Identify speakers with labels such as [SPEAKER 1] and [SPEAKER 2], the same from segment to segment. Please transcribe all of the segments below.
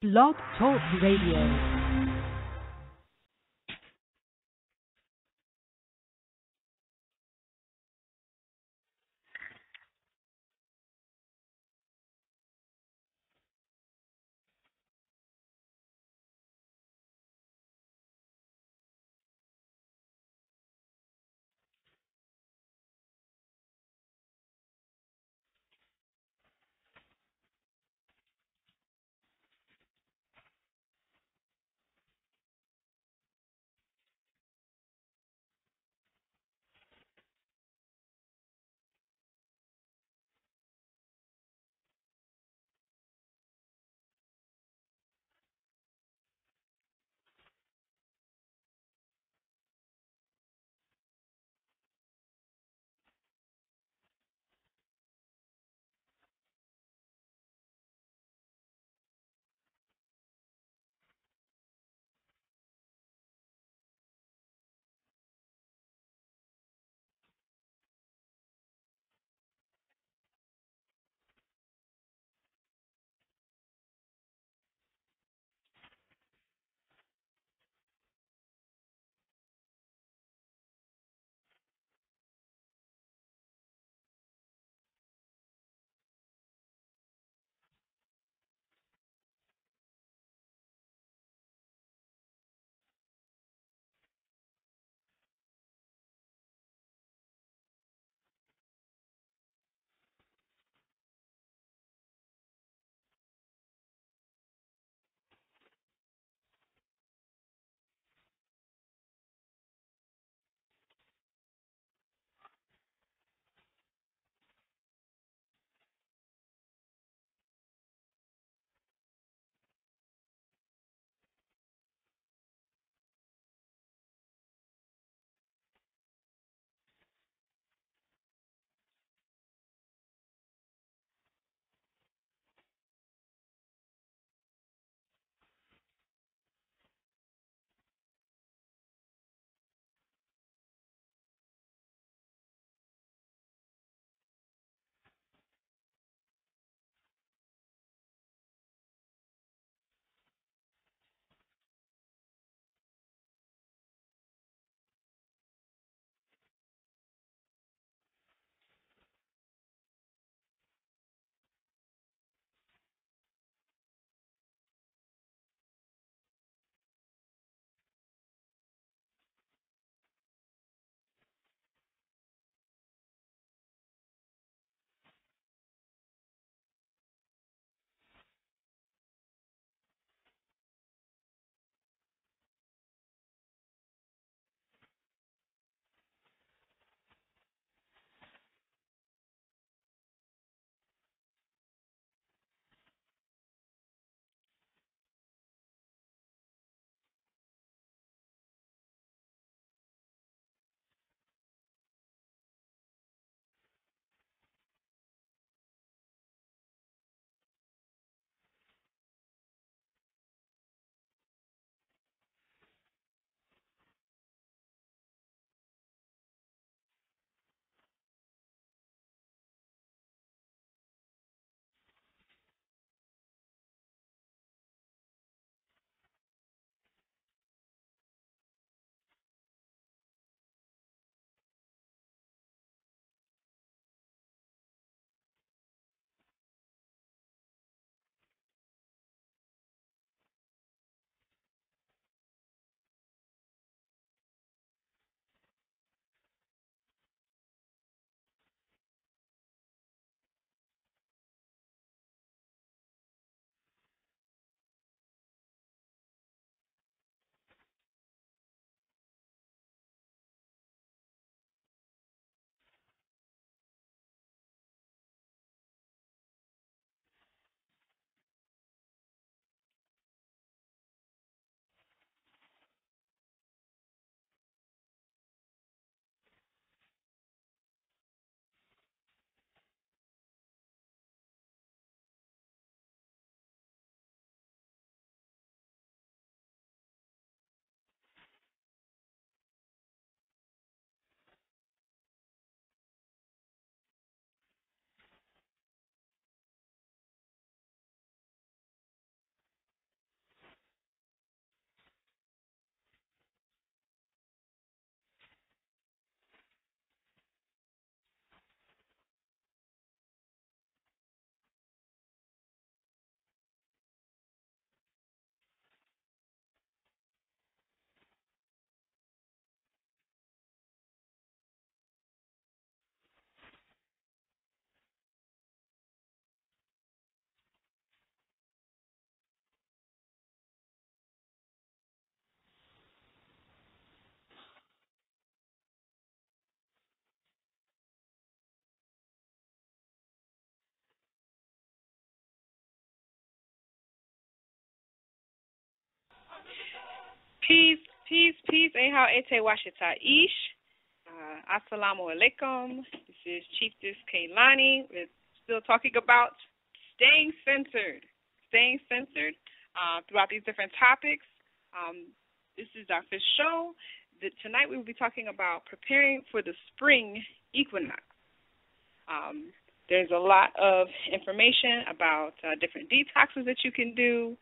[SPEAKER 1] Blog Talk Radio.
[SPEAKER 2] Peace, peace, peace. Ehau ete washita ish. Assalamu alaikum. This is Chieftess Kaylani. We're still talking about staying centered. Throughout these different topics. This is our fifth show. Tonight we will be talking about preparing for the spring equinox. There's a lot of information about different detoxes that you can do,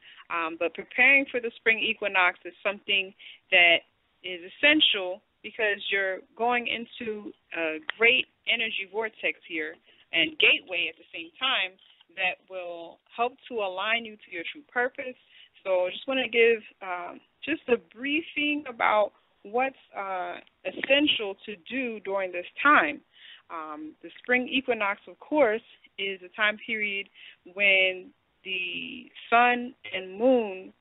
[SPEAKER 2] but preparing for the spring equinox is something that is essential because you're going into a great energy vortex here and gateway at the same time that will help to align you to your true purpose. So I just want to give just a briefing about what's essential to do during this time. The spring equinox, of course, is a time period when the sun and moon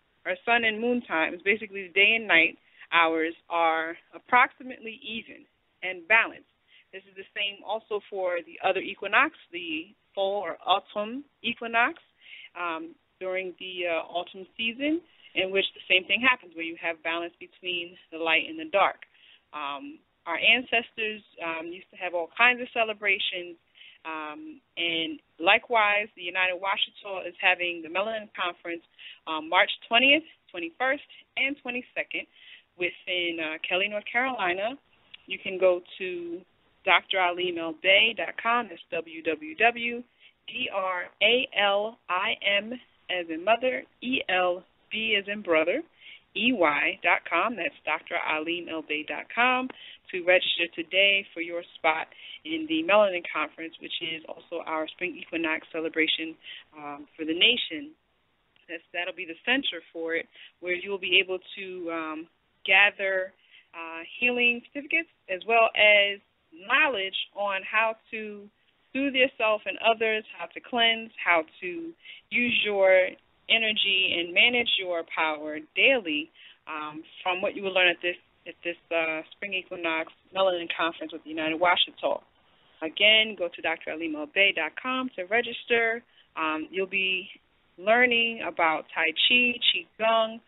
[SPEAKER 2] times, basically the day and night hours, are approximately even and balanced. This is the same also for the other equinox, the fall or autumn equinox, during the autumn season, in which the same thing happens, where you have balance between the light and the dark. Our ancestors used to have all kinds of celebrations, and likewise, the United Washita is having the Melanin Conference March 20th, 21st, and 22nd within Kelly, North Carolina. You can go to dralim.el-bey.com. That's www.dralim, as in mother, E-L-B as in brother, EY.com. That's dralim.el-bey.com to register today for your spot in the Melanin Conference, which is also our spring equinox celebration for the nation. That'll be the center for it, where you'll be able to gather healing certificates as well as knowledge on how to soothe yourself and others, how to cleanse, how to use your energy and manage your power daily from what you will learn at this spring equinox Melanin Conference with the United Washita. Again, go to dralim.el-bey.com to register. You'll be learning about Tai Chi, Qigong,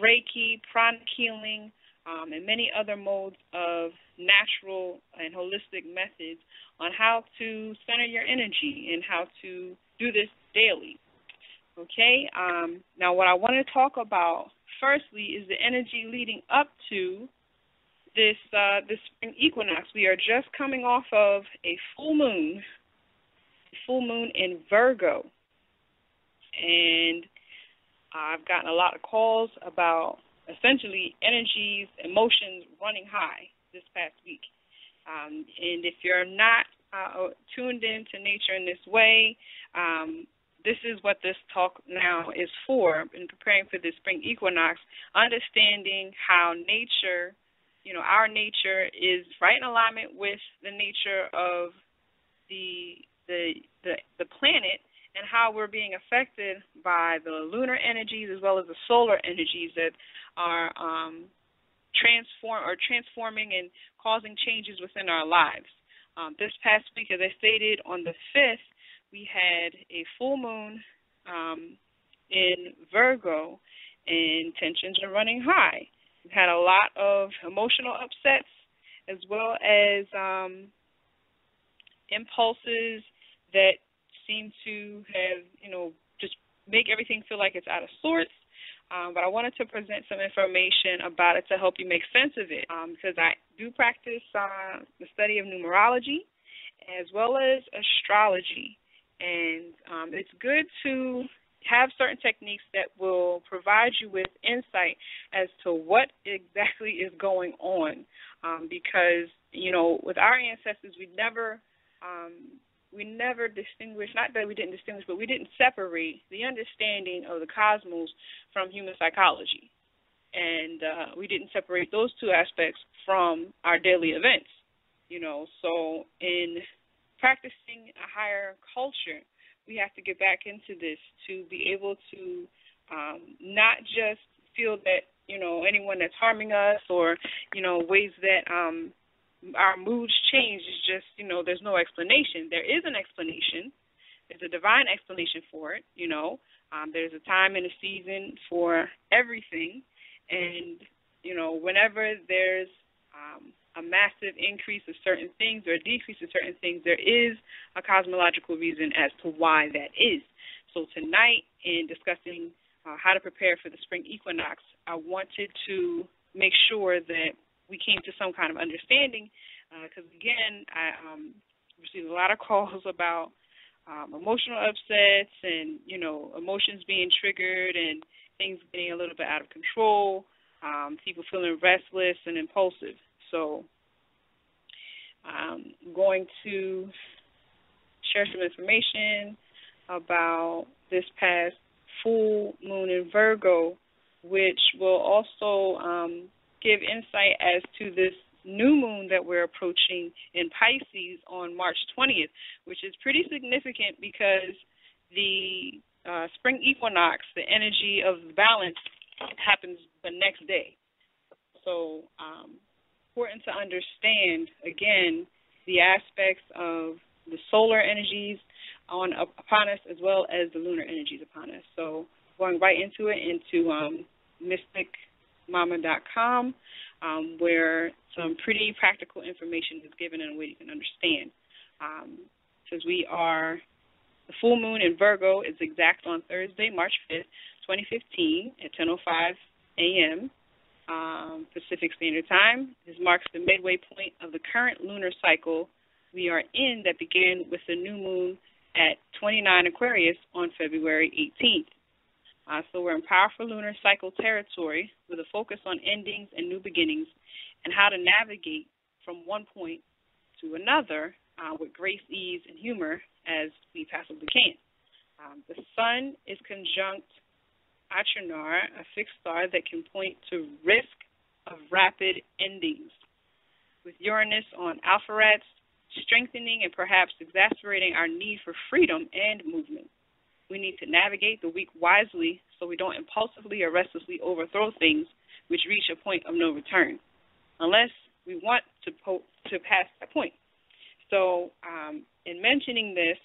[SPEAKER 2] Reiki, pranic healing, and many other modes of natural and holistic methods on how to center your energy and how to do this daily. Okay, now what I want to talk about firstly is the energy leading up to this spring equinox. We are just coming off of a full moon in Virgo, and I've gotten a lot of calls about essentially energies, emotions running high this past week. And if you're not tuned into nature in this way, this is what this talk now is for, in preparing for the spring equinox, understanding how nature, our nature is right in alignment with the nature of the planet, and how we're being affected by the lunar energies as well as the solar energies that are transforming and causing changes within our lives. This past week, as I stated, on the 5th, we had a full moon in Virgo, and tensions are running high. We've had a lot of emotional upsets as well as impulses that seem to have, just make everything feel like it's out of sorts. But I wanted to present some information about it to help you make sense of it, because I do practice the study of numerology as well as astrology. And it's good to have certain techniques that will provide you with insight as to what exactly is going on, because, with our ancestors, we never distinguished, not that we didn't distinguish, but we didn't separate the understanding of the cosmos from human psychology. And we didn't separate those two aspects from our daily events, So in practicing a higher culture, we have to get back into this to be able to not just feel that, anyone that's harming us or, ways that our moods change is just, there's no explanation. There is an explanation. There's a divine explanation for it, There's a time and a season for everything. And, whenever there's a massive increase of certain things or a decrease of certain things, there is a cosmological reason as to why that is. So tonight, in discussing how to prepare for the spring equinox, I wanted to make sure that we came to some kind of understanding because, again, I received a lot of calls about emotional upsets and, emotions being triggered and things getting a little bit out of control, people feeling restless and impulsive. So I'm going to share some information about this past full moon in Virgo, which will also give insight as to this new moon that we're approaching in Pisces on March 20th, which is pretty significant because the spring equinox, the energy of the balance, happens the next day. So important to understand, again, the aspects of the solar energies upon us as well as the lunar energies upon us. So going right into it, into mysticmama.com, where some pretty practical information is given in a way you can understand. Since we are, the full moon in Virgo is exact on Thursday, March 5th, 2015 at 10:05 a.m. Pacific Standard Time. This marks the midway point of the current lunar cycle we are in that began with the new moon at 29 Aquarius on February 18th. So we're in powerful lunar cycle territory with a focus on endings and new beginnings and how to navigate from one point to another with grace, ease, and humor as we possibly can. The sun is conjunct Achernar, a fixed star that can point to risk of rapid endings, with Uranus on Alpha-Rats, strengthening and perhaps exacerbating our need for freedom and movement. We need to navigate the week wisely so we don't impulsively or restlessly overthrow things which reach a point of no return, unless we want to pass that point. So in mentioning this,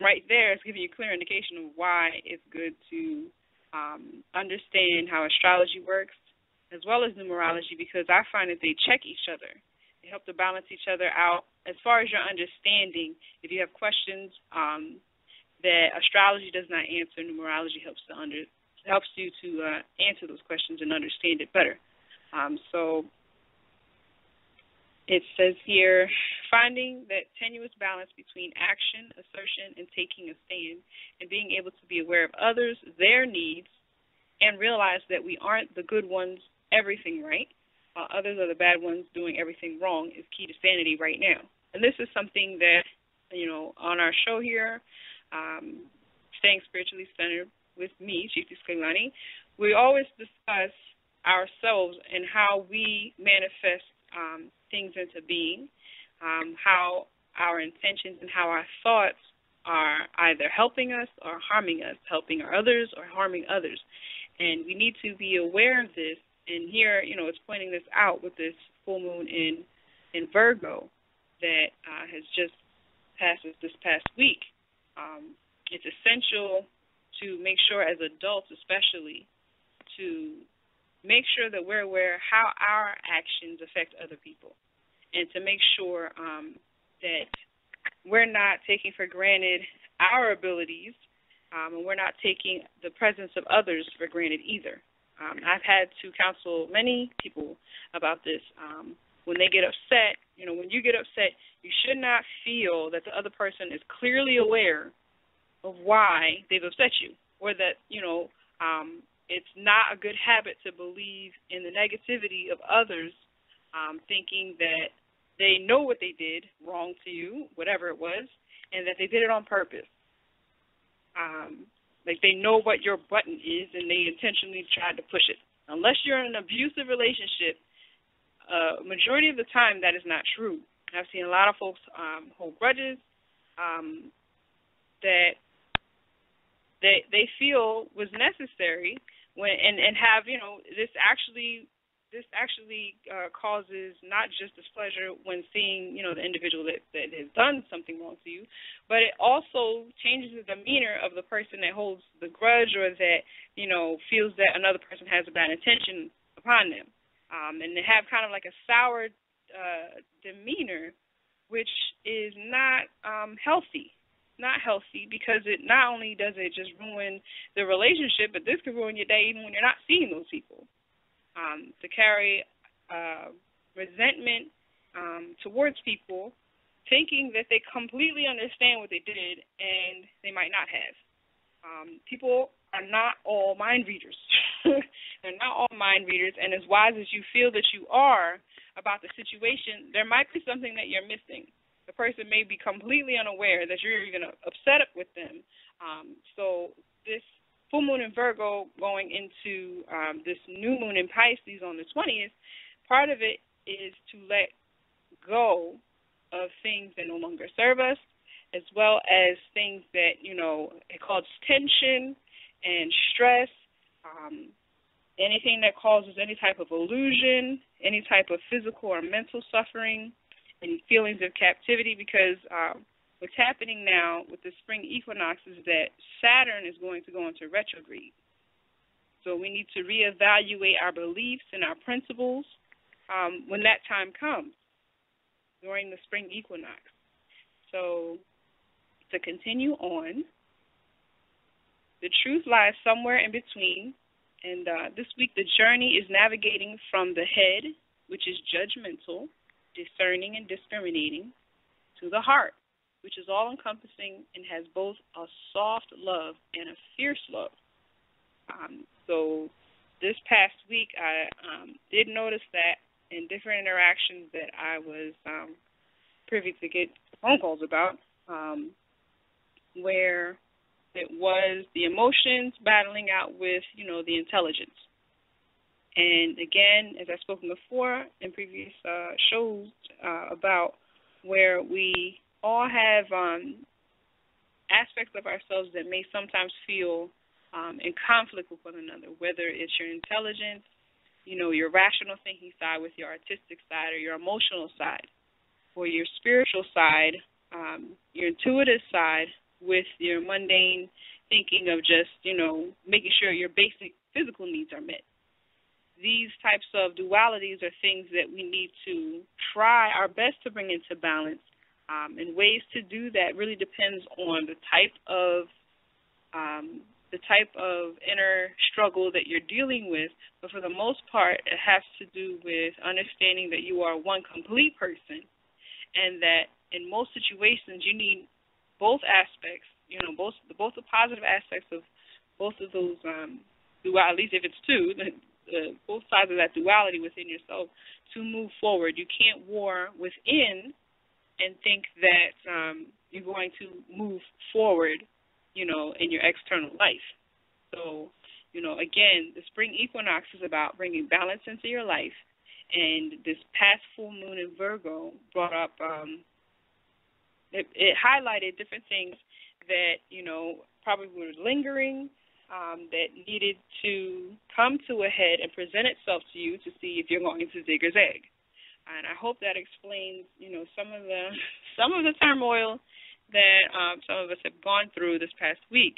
[SPEAKER 2] right there is giving you a clear indication of why it's good to understand how astrology works as well as numerology, because I find that they check each other. They help to balance each other out. As far as your understanding, if you have questions that astrology does not answer, numerology helps you to answer those questions and understand it better. So it says here, finding that tenuous balance between action, assertion, and taking a stand, and being able to be aware of others, their needs, and realize that we aren't the good ones everything right, while others are the bad ones doing everything wrong, is key to sanity right now. And this is something that, on our show here, Staying Spiritually Centered with me, Chieftess Kaylani, we always discuss ourselves and how we manifest things into being, how our intentions and how our thoughts are either helping us or harming us, helping others or harming others. And we need to be aware of this. And here, it's pointing this out with this full moon in Virgo that has just passed this past week. It's essential to make sure, as adults especially, to make sure that we're aware how our actions affect other people, and to make sure that we're not taking for granted our abilities, and we're not taking the presence of others for granted either. I've had to counsel many people about this. When they get upset, when you get upset, you should not feel that the other person is clearly aware of why they've upset you, or that, it's not a good habit to believe in the negativity of others, thinking that they know what they did wrong to you, whatever it was, and that they did it on purpose. Like they know what your button is and they intentionally tried to push it. Unless you're in an abusive relationship, majority of the time that is not true. I've seen a lot of folks hold grudges that they feel was necessary and have, this actually causes not just displeasure when seeing, the individual that has done something wrong to you, but it also changes the demeanor of the person that holds the grudge or that, feels that another person has a bad intention upon them. and they have kind of like a sour demeanor, which is not healthy. Not healthy, because it not only does it just ruin the relationship, but this could ruin your day even when you're not seeing those people. To carry resentment towards people, thinking that they completely understand what they did, and they might not have. People are not all mind readers. They're not all mind readers, and as wise as you feel that you are about the situation, there might be something that you're missing. The person may be completely unaware that you're even upset with them. So this full moon in Virgo going into this new moon in Pisces on the 20th, part of it is to let go of things that no longer serve us, as well as things that, it causes tension and stress, anything that causes any type of illusion, any type of physical or mental suffering, and feelings of captivity, because what's happening now with the spring equinox is that Saturn is going to go into retrograde. So we need to reevaluate our beliefs and our principles when that time comes, during the spring equinox. So to continue on, the truth lies somewhere in between, and this week the journey is navigating from the head, which is judgmental, discerning and discriminating, to the heart, which is all-encompassing and has both a soft love and a fierce love. So this past week I did notice that in different interactions that I was privy to get phone calls about, where it was the emotions battling out with, the intelligence. And again, as I've spoken before in previous shows about where we all have aspects of ourselves that may sometimes feel in conflict with one another, whether it's your intelligence, your rational thinking side with your artistic side, or your emotional side, or your spiritual side, your intuitive side with your mundane thinking of just, making sure your basic physical needs are met. These types of dualities are things that we need to try our best to bring into balance. And ways to do that really depends on the type of inner struggle that you're dealing with. But for the most part, it has to do with understanding that you are one complete person, and that in most situations you need both aspects. Both the positive aspects of both of those dualities, if it's two. Both sides of that duality within yourself to move forward. You can't war within and think that you're going to move forward, in your external life. So, again, the spring equinox is about bringing balance into your life, and this past full moon in Virgo brought up, it highlighted different things that, probably were lingering, that needed to come to a head and present itself to you to see if you're going to dig or zag. And I hope that explains, some of the turmoil that some of us have gone through this past week.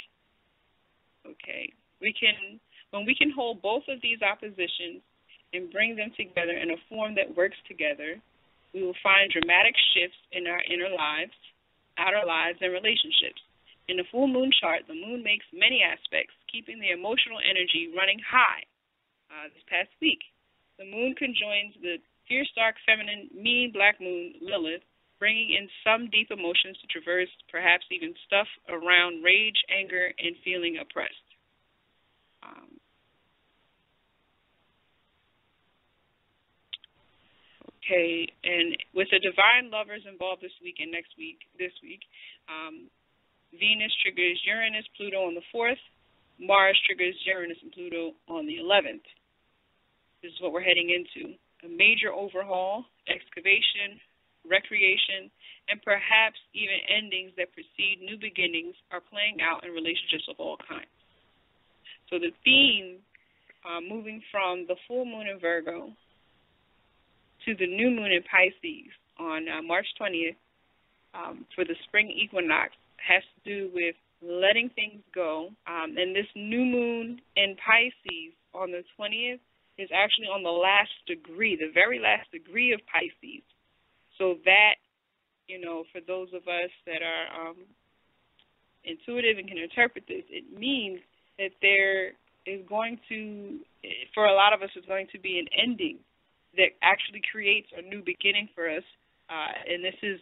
[SPEAKER 2] Okay, when we can hold both of these oppositions and bring them together in a form that works together, we will find dramatic shifts in our inner lives, outer lives, and relationships. In the full moon chart, the moon makes many aspects, keeping the emotional energy running high. This past week, the moon conjoins the fierce, dark, feminine, mean black moon, Lilith, bringing in some deep emotions to traverse, perhaps even stuff around rage, anger, and feeling oppressed. Okay, and with the divine lovers involved this week and this week, Venus triggers Uranus, Pluto on the 4th. Mars triggers Uranus and Pluto on the 11th. This is what we're heading into. A major overhaul, excavation, recreation, and perhaps even endings that precede new beginnings are playing out in relationships of all kinds. So the theme, moving from the full moon in Virgo to the new moon in Pisces on March 20th for the spring equinox, has to do with letting things go. And this new moon in Pisces on the 20th is actually on the last degree, the very last degree of Pisces. So that, for those of us that are intuitive and can interpret this, it means that there is going to, for a lot of us, is going to be an ending that actually creates a new beginning for us. And this is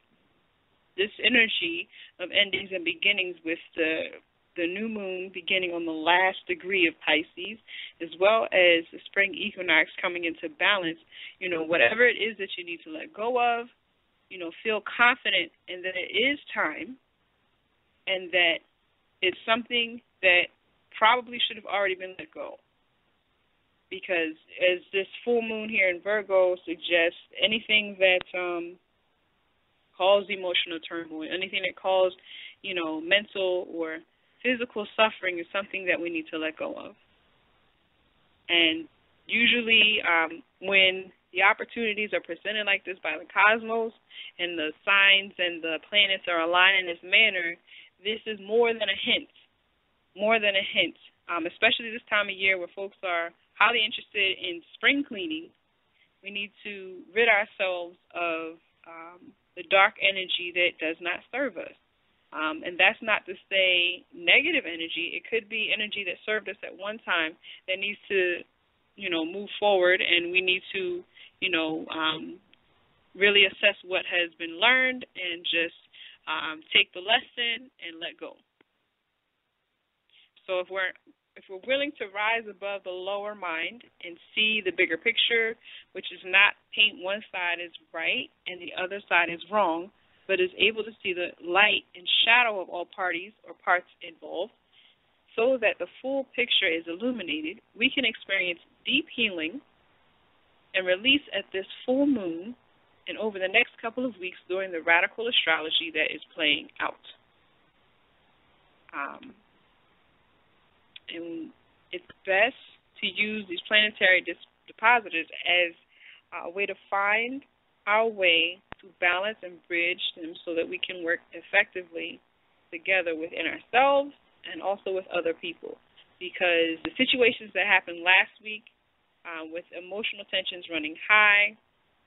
[SPEAKER 2] this energy of endings and beginnings with the new moon beginning on the last degree of Pisces, as well as the spring equinox coming into balance. Whatever it is that you need to let go of, feel confident in that it is time and that it's something that probably should have already been let go. Because as this full moon here in Virgo suggests, anything that caused emotional turmoil, anything that caused, mental or physical suffering is something that we need to let go of. And usually when the opportunities are presented like this by the cosmos and the signs and the planets are aligned in this manner, this is more than a hint, especially this time of year where folks are highly interested in spring cleaning. We need to rid ourselves of the dark energy that does not serve us. And that's not to say negative energy. It could be energy that served us at one time that needs to, move forward, and we need to, really assess what has been learned and just take the lesson and let go. So if we're willing to rise above the lower mind and see the bigger picture, which is not paint one side as right and the other side is wrong, but is able to see the light and shadow of all parties or parts involved, so that the full picture is illuminated, we can experience deep healing and release at this full moon and over the next couple of weeks during the radical astrology that is playing out. And it's best to use these planetary depositors as a way to find our way to balance and bridge them so that we can work effectively together within ourselves and also with other people. Because the situations that happened last week with emotional tensions running high,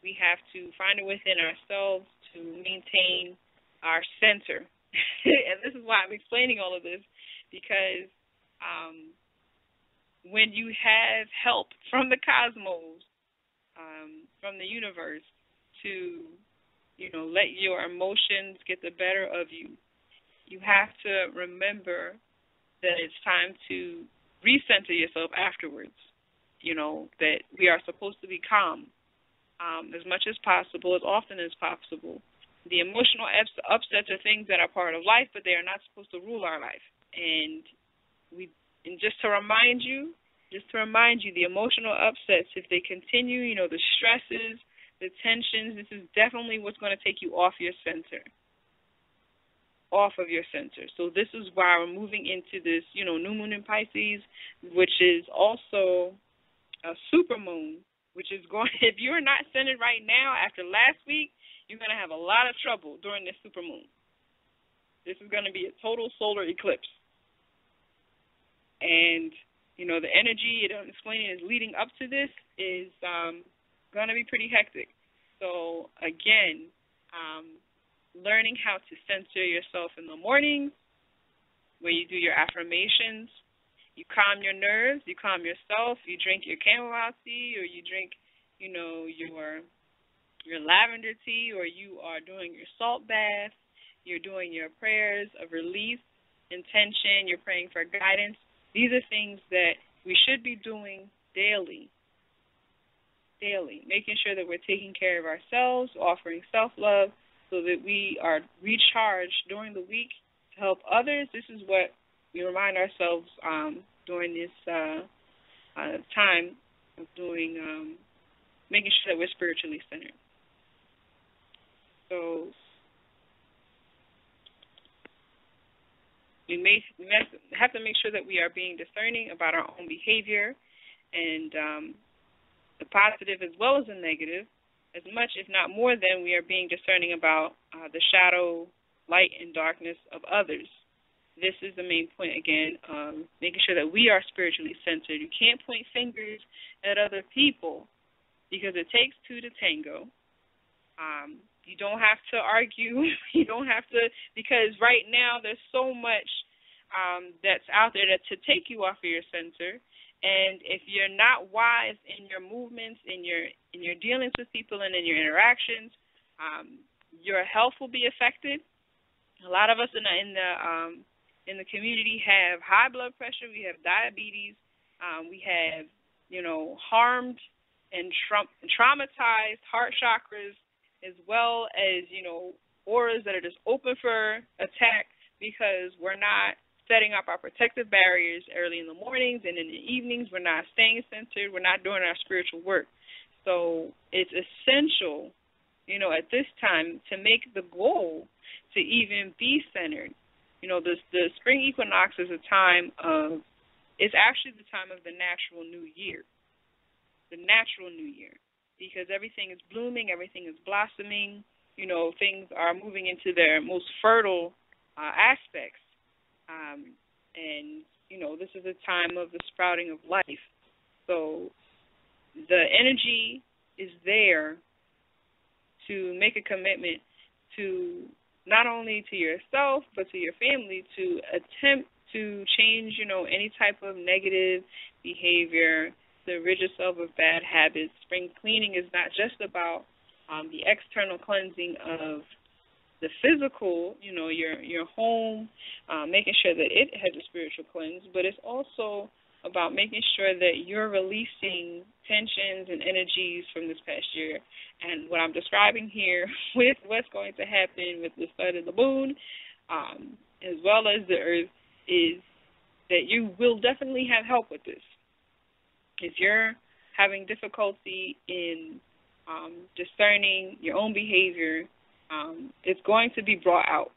[SPEAKER 2] we have to find it within ourselves to maintain our center. And this is why I'm explaining all of this, because when you have help from the cosmos, from the universe, to, let your emotions get the better of you, you have to remember that it's time to recenter yourself afterwards, that we are supposed to be calm as much as possible, as often as possible. The emotional upsets are things that are part of life, but they are not supposed to rule our life. And just to remind you, the emotional upsets, if they continue, the stresses, the tensions, this is definitely what's going to take you off your center. So this is why we're moving into this, new moon in Pisces, which is also a super moon, which is going, if you're not centered right now after last week, you're going to have a lot of trouble during this super moon. This is going to be a total solar eclipse. And, the energy, I'm explaining, is leading up to this is going to be pretty hectic. So, again, learning how to center yourself in the mornings, where you do your affirmations, you calm your nerves, you calm yourself, you drink your chamomile tea, or you drink, your lavender tea, or you are doing your salt bath, you're doing your prayers of release, intention, you're praying for guidance. These are things that we should be doing daily, making sure that we're taking care of ourselves, offering self-love, so that we are recharged during the week to help others. This is what we remind ourselves during this time of doing, making sure that we're spiritually centered. So we have to make sure that we are being discerning about our own behavior and the positive as well as the negative, as much, if not more than, we are being discerning about the shadow, light, and darkness of others. this is the main point, again, making sure that we are spiritually centered. You can't point fingers at other people because it takes two to tango. You don't have to argue. You don't have to, because right now there's so much that's out there to take you off of your center. And if you're not wise in your movements, in your dealings with people, and in your interactions, your health will be affected. A lot of us in the community have high blood pressure. We have diabetes. We have harmed and traumatized heart chakras, as well as auras that are just open for attack because we're not setting up our protective barriers early in the mornings, and in the evenings we're not staying centered, we're not doing our spiritual work. So it's essential, at this time to make the goal to even be centered. The spring equinox is it's actually the time of the natural new year. The natural new year. Because everything is blooming, everything is blossoming, things are moving into their most fertile aspects. And this is a time of the sprouting of life. So the energy is there to make a commitment to not only to yourself but to your family to attempt to change, any type of negative behavior, to rid yourself of bad habits. Spring cleaning is not just about the external cleansing of the physical, your home, making sure that it has a spiritual cleanse, but it's also about making sure that you're releasing tensions and energies from this past year. And what I'm describing here with what's going to happen with the sun and the moon, as well as the earth, is that you will definitely have help with this. If you're having difficulty in discerning your own behavior, it's going to be brought out,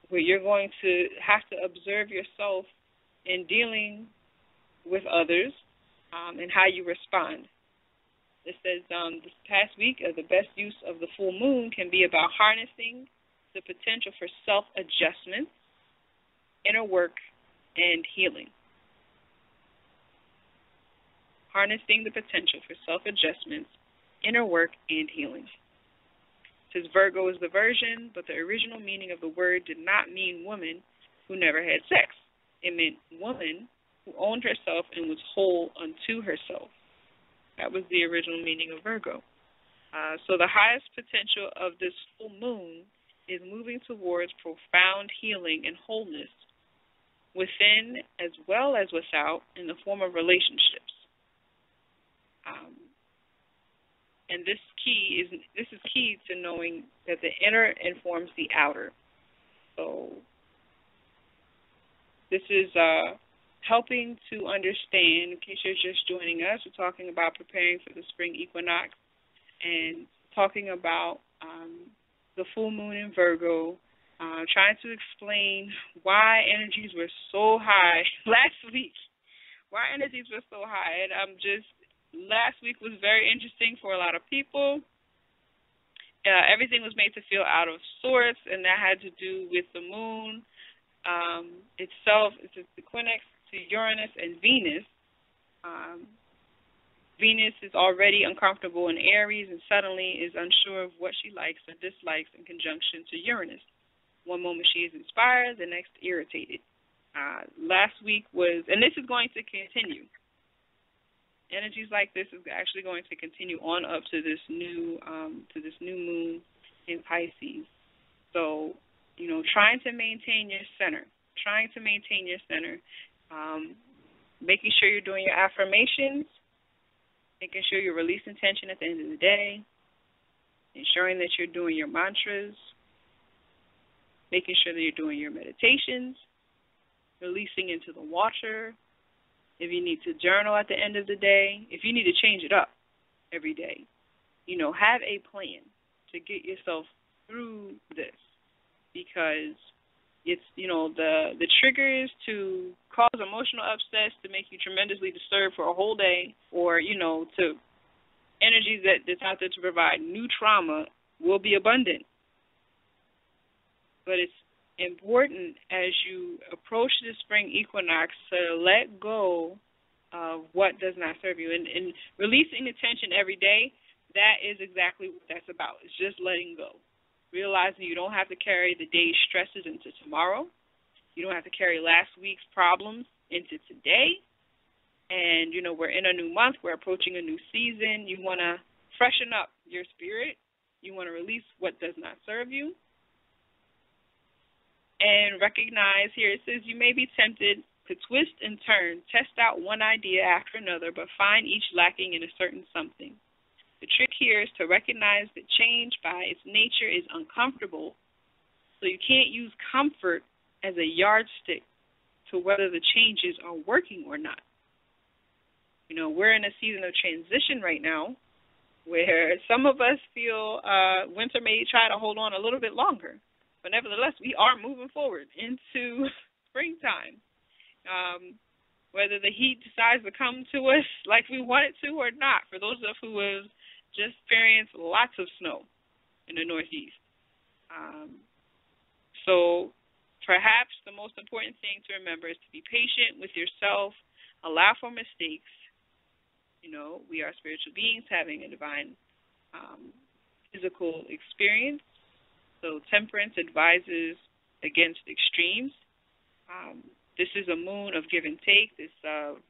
[SPEAKER 2] where you're going to have to observe yourself in dealing with others and how you respond. It says this past week, the best use of the full moon can be about harnessing the potential for self-adjustment, inner work, and healing. Harnessing the potential for self-adjustments, inner work, and healing. It says Virgo is the version, but the original meaning of the word did not mean woman who never had sex. It meant woman who owned herself and was whole unto herself. That was the original meaning of Virgo. So the highest potential of this full moon is moving towards profound healing and wholeness within as well as without in the form of relationships. And this is key to knowing that the inner informs the outer. So this is helping to understand, in case you're just joining us, we're talking about preparing for the spring equinox and talking about the full moon in Virgo, trying to explain why energies were so high last week. Why energies were so high. And last week was very interesting for a lot of people. Everything was made to feel out of sorts, and that had to do with the moon itself. It's an equinox to Uranus and Venus. Venus is already uncomfortable in Aries and suddenly is unsure of what she likes or dislikes in conjunction to Uranus. One moment she is inspired, the next irritated. Last week was, and this is going to continue. Energies like this is actually going to continue on up to this new moon in Pisces. So, trying to maintain your center, making sure you're doing your affirmations, making sure you're releasing tension at the end of the day, ensuring that you're doing your mantras, making sure that you're doing your meditations, releasing into the water. If you need to journal at the end of the day, if you need to change it up every day, have a plan to get yourself through this, because it's, the triggers to cause emotional upsets, to make you tremendously disturbed for a whole day, or, to energies that's out there to provide new trauma will be abundant. But it's important as you approach the spring equinox to let go of what does not serve you. And releasing the tension every day, that is exactly what that's about. It's just letting go. Realizing you don't have to carry the day's stresses into tomorrow. You don't have to carry last week's problems into today. And, we're in a new month. We're approaching a new season. You want to freshen up your spirit. You want to release what does not serve you. And recognize, here it says, you may be tempted to twist and turn, test out one idea after another, but find each lacking in a certain something. The trick here is to recognize that change by its nature is uncomfortable, so you can't use comfort as a yardstick to whether the changes are working or not. We're in a season of transition right now where some of us feel winter may try to hold on a little bit longer, but nevertheless, we are moving forward into springtime. Whether the heat decides to come to us like we want it to or not, for those of us who have just experienced lots of snow in the Northeast. So perhaps the most important thing to remember is to be patient with yourself, allow for mistakes. We are spiritual beings having a divine physical experience. So temperance advises against extremes. This is a moon of give and take. This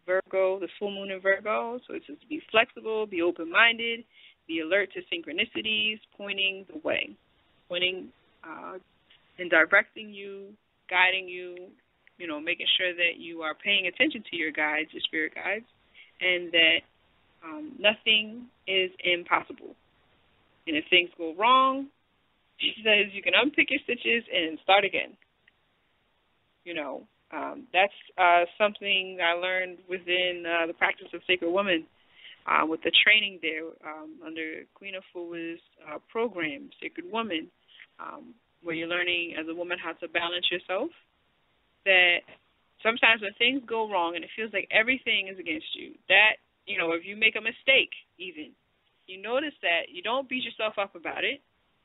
[SPEAKER 2] Virgo, the full moon in Virgo. So it says to be flexible, be open-minded, be alert to synchronicities, pointing the way, pointing and directing you, guiding you, making sure that you are paying attention to your guides, your spirit guides, and that nothing is impossible. And if things go wrong, she says you can unpick your stitches and start again. That's something I learned within the practice of Sacred Woman with the training there under Queen Afua's program, Sacred Woman, where you're learning as a woman how to balance yourself, that sometimes when things go wrong and it feels like everything is against you, that, if you make a mistake even, you notice that you don't beat yourself up about it.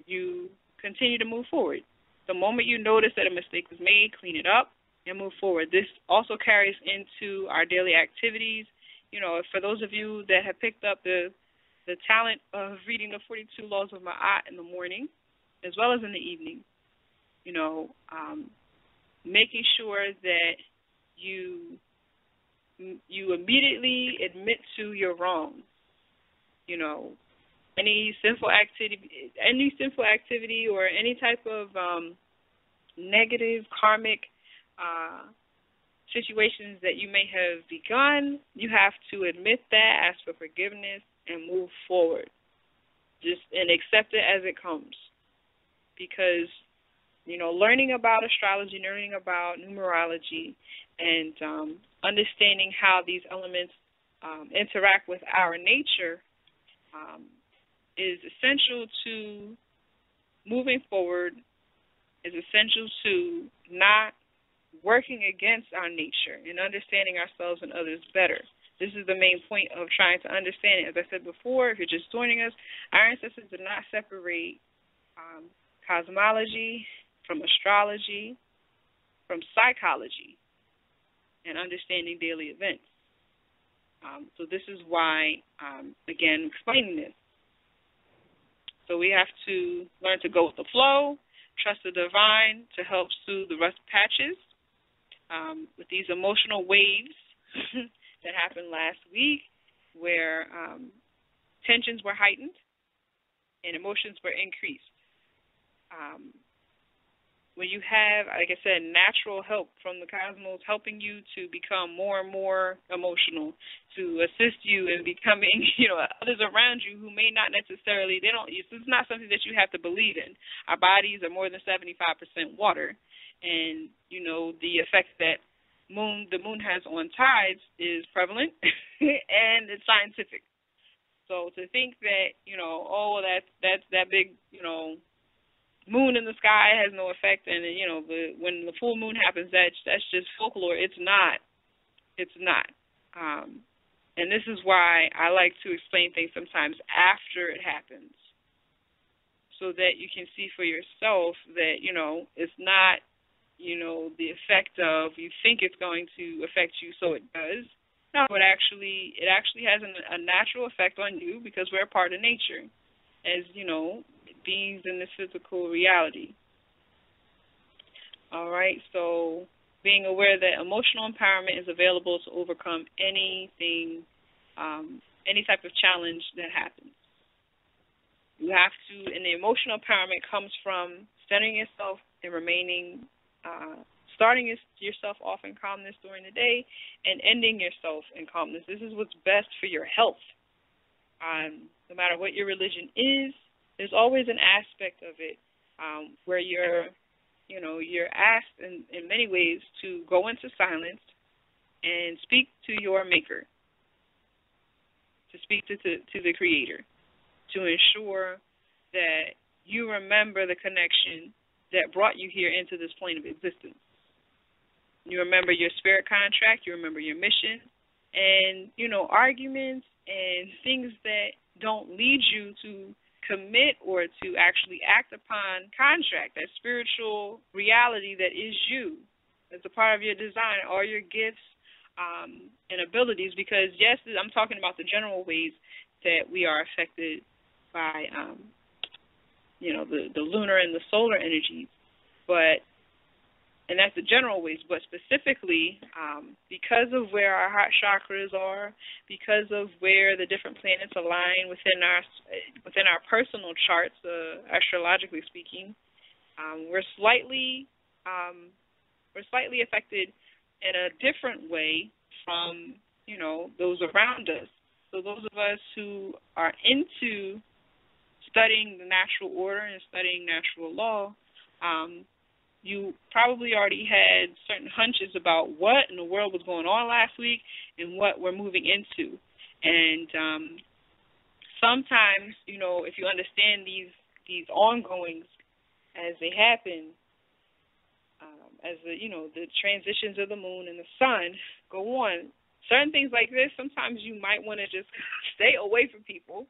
[SPEAKER 2] You continue to move forward. The moment you notice that a mistake was made, clean it up and move forward. This also carries into our daily activities. For those of you that have picked up the talent of reading the 42 Laws of Ma'at in the morning as well as in the evening, making sure that you immediately admit to your wrongs. Any sinful activity or any type of negative karmic situations that you may have begun, you have to admit that, ask for forgiveness, and move forward. And accept it as it comes. Because, learning about astrology, learning about numerology, and understanding how these elements interact with our nature is essential to moving forward, is essential to not working against our nature and understanding ourselves and others better. This is the main point of trying to understand it. As I said before, if you're just joining us, our ancestors did not separate cosmology from astrology, from psychology, and understanding daily events. So this is why, again, explaining this. So we have to learn to go with the flow, trust the divine to help soothe the rough patches with these emotional waves that happened last week where tensions were heightened and emotions were increased. When you have, like I said, natural help from the cosmos helping you to become more and more emotional, to assist you in becoming, others around you who may not necessarily, this is not something that you have to believe in. Our bodies are more than 75% water, and, the effect that the moon has on tides is prevalent, and it's scientific. So to think that, that's that big, moon in the sky has no effect, and when the full moon happens, that's just folklore. It's not. And this is why I like to explain things sometimes after it happens, so that you can see for yourself that it's not the effect of you think it's going to affect you, so it does. No, it actually has a natural effect on you because we're a part of nature, as beings in this physical reality. All right, so being aware that emotional empowerment is available to overcome anything, any type of challenge that happens. You have to, and the emotional empowerment comes from centering yourself and remaining, starting yourself off in calmness during the day and ending yourself in calmness. This is what's best for your health. No matter what your religion is, there's always an aspect of it where you're asked in many ways to go into silence and speak to your maker, to speak to the Creator, to ensure that you remember the connection that brought you here into this plane of existence. You remember your spirit contract, you remember your mission, and, arguments and things that don't lead you to commit or to actually act upon contract, that spiritual reality that is you. It's a part of your design, all your gifts and abilities, because, yes, I'm talking about the general ways that we are affected by, the lunar and the solar energies, and that's the general ways, but specifically because of where our heart chakras are, because of where the different planets align within our personal charts, astrologically speaking, we're slightly affected in a different way from those around us. So those of us who are into studying the natural order and studying natural law, you probably already had certain hunches about what in the world was going on last week and what we're moving into. And sometimes, if you understand these ongoings as they happen, as the transitions of the moon and the sun go on, certain things like this, sometimes you might want to just stay away from people.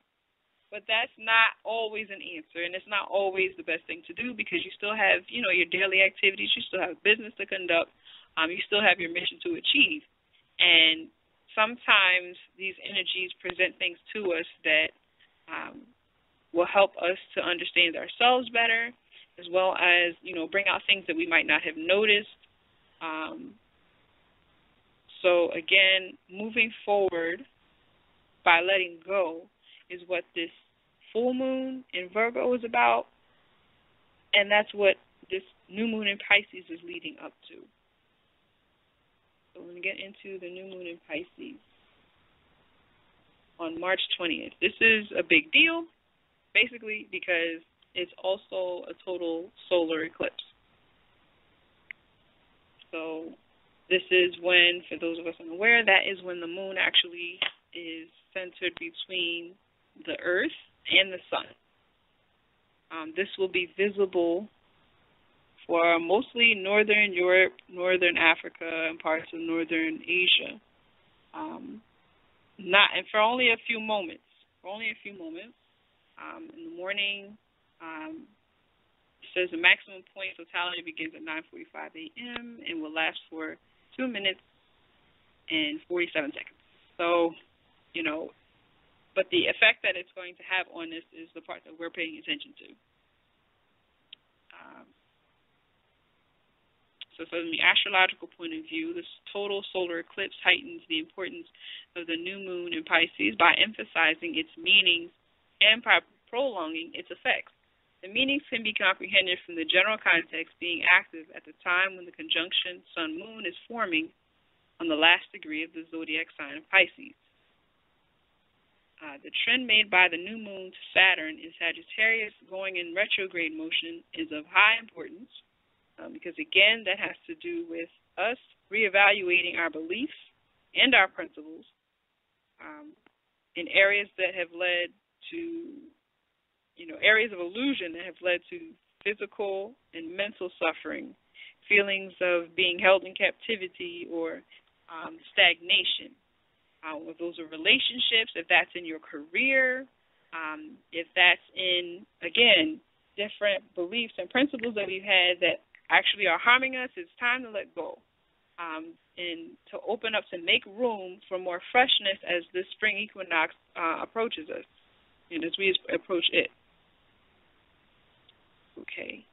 [SPEAKER 2] But that's not always an answer, and it's not always the best thing to do because you still have, your daily activities, you still have business to conduct, you still have your mission to achieve. And sometimes these energies present things to us that will help us to understand ourselves better, as well as, bring out things that we might not have noticed. So, again, moving forward by letting go is what this full moon in Virgo is about, and that's what this new moon in Pisces is leading up to. So we're going to get into the new moon in Pisces on March 20th. This is a big deal, basically, because it's also a total solar eclipse. So this is when, for those of us unaware, that is when the moon actually is centered between the Earth and the Sun. This will be visible for mostly Northern Europe, Northern Africa, and parts of Northern Asia. And for only a few moments. In the morning, it says the maximum point totality begins at 9:45 a.m. and will last for 2 minutes and 47 seconds. So, but the effect that it's going to have on this is the part that we're paying attention to. So from the astrological point of view, this total solar eclipse heightens the importance of the new moon in Pisces by emphasizing its meanings and by prolonging its effects. The meanings can be comprehended from the general context being active at the time when the conjunction sun-moon is forming on the last degree of the zodiac sign of Pisces. The trend made by the new moon to Saturn in Sagittarius going in retrograde motion is of high importance because, again, that has to do with us reevaluating our beliefs and our principles in areas that have led to, areas of illusion that have led to physical and mental suffering, feelings of being held in captivity or stagnation. If those are relationships, if that's in your career, if that's in, again, different beliefs and principles that we've had that actually are harming us, it's time to let go. And to open up, to make room for more freshness as this spring equinox approaches us, and as we approach it. Okay.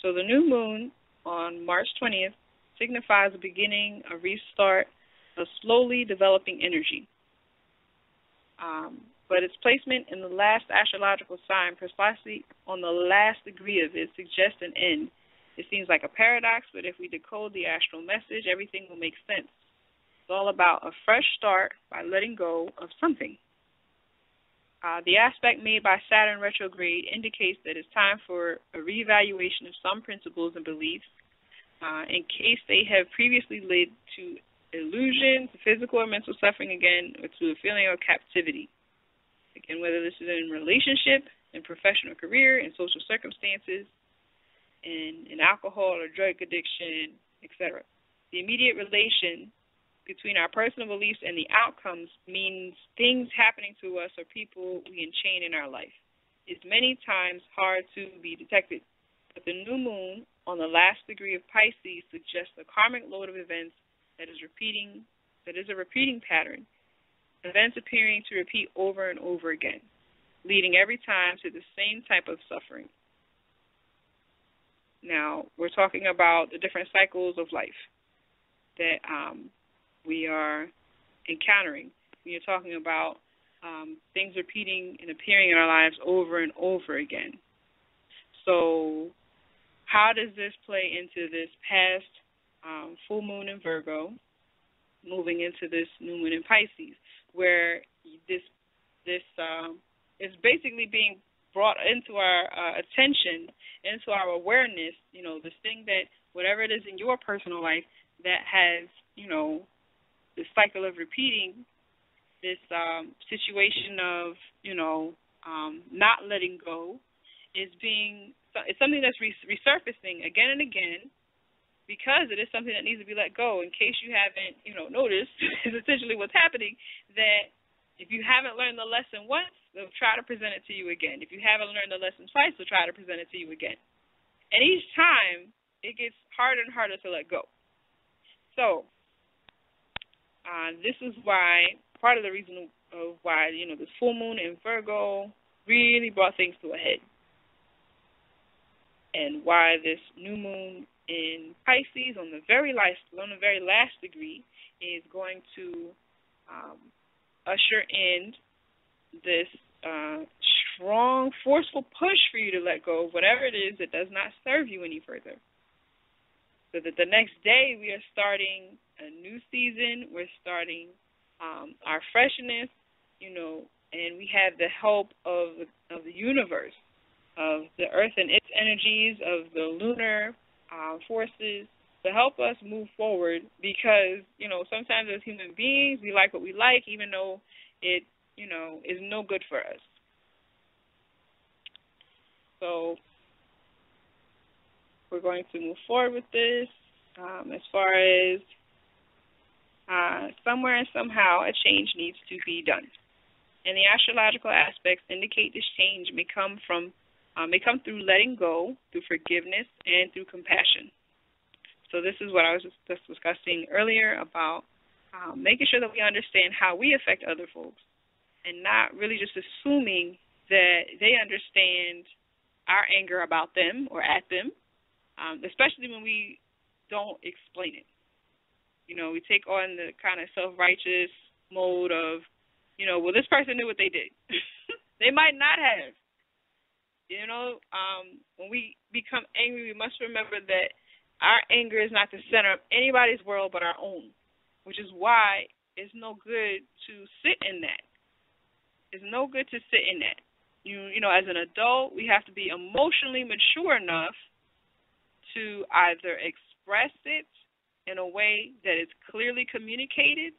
[SPEAKER 2] So the new moon on March 20th signifies the beginning, a restart, a slowly developing energy. But its placement in the last astrological sign, precisely on the last degree of it, suggests an end. It seems like a paradox, but if we decode the astral message, everything will make sense. It's all about a fresh start by letting go of something. The aspect made by Saturn retrograde indicates that it's time for a reevaluation of some principles and beliefs in case they have previously led to illusion, to physical or mental suffering again, or to a feeling of captivity. Again, whether this is in relationship, in professional career, in social circumstances, in alcohol or drug addiction, etc. The immediate relation between our personal beliefs and the outcomes means things happening to us or people we enchain in our life. It's many times hard to be detected, but the new moon on the last degree of Pisces suggests a karmic load of events that is a repeating pattern, events appearing to repeat over and over again, leading every time to the same type of suffering. Now, we're talking about the different cycles of life that we are encountering. We are talking about things repeating and appearing in our lives over and over again. So how does this play into this past full moon in Virgo, moving into this new moon in Pisces, where this is basically being brought into our attention, into our awareness, this thing that, whatever it is in your personal life that has, this cycle of repeating, this situation of, not letting go, it's something that's resurfacing again and again, because it is something that needs to be let go. In case you haven't, noticed, is essentially what's happening, that if you haven't learned the lesson once, they'll try to present it to you again. If you haven't learned the lesson twice, they'll try to present it to you again. And each time, it gets harder and harder to let go. So, this is why, part of the reason of why, this full moon in Virgo really brought things to a head. And why this new moon in Pisces on the very last degree is going to usher in this strong, forceful push for you to let go of whatever it is that does not serve you any further. So that the next day we are starting a new season, we're starting our freshness, and we have the help of the universe, of the earth and its energies, of the lunar forces to help us move forward, because, sometimes as human beings, we like what we like, even though it, is no good for us. So we're going to move forward with this as far as somewhere and somehow a change needs to be done. And the astrological aspects indicate this change may come through letting go, through forgiveness, and through compassion. So this is what I was just discussing earlier about making sure that we understand how we affect other folks, and not really just assuming that they understand our anger about them or at them, especially when we don't explain it. We take on the kind of self-righteous mode of, well, this person knew what they did. They might not have. When we become angry, we must remember that our anger is not the center of anybody's world but our own, which is why it's no good to sit in that. It's no good to sit in that. As an adult, we have to be emotionally mature enough to either express it in a way that is clearly communicated.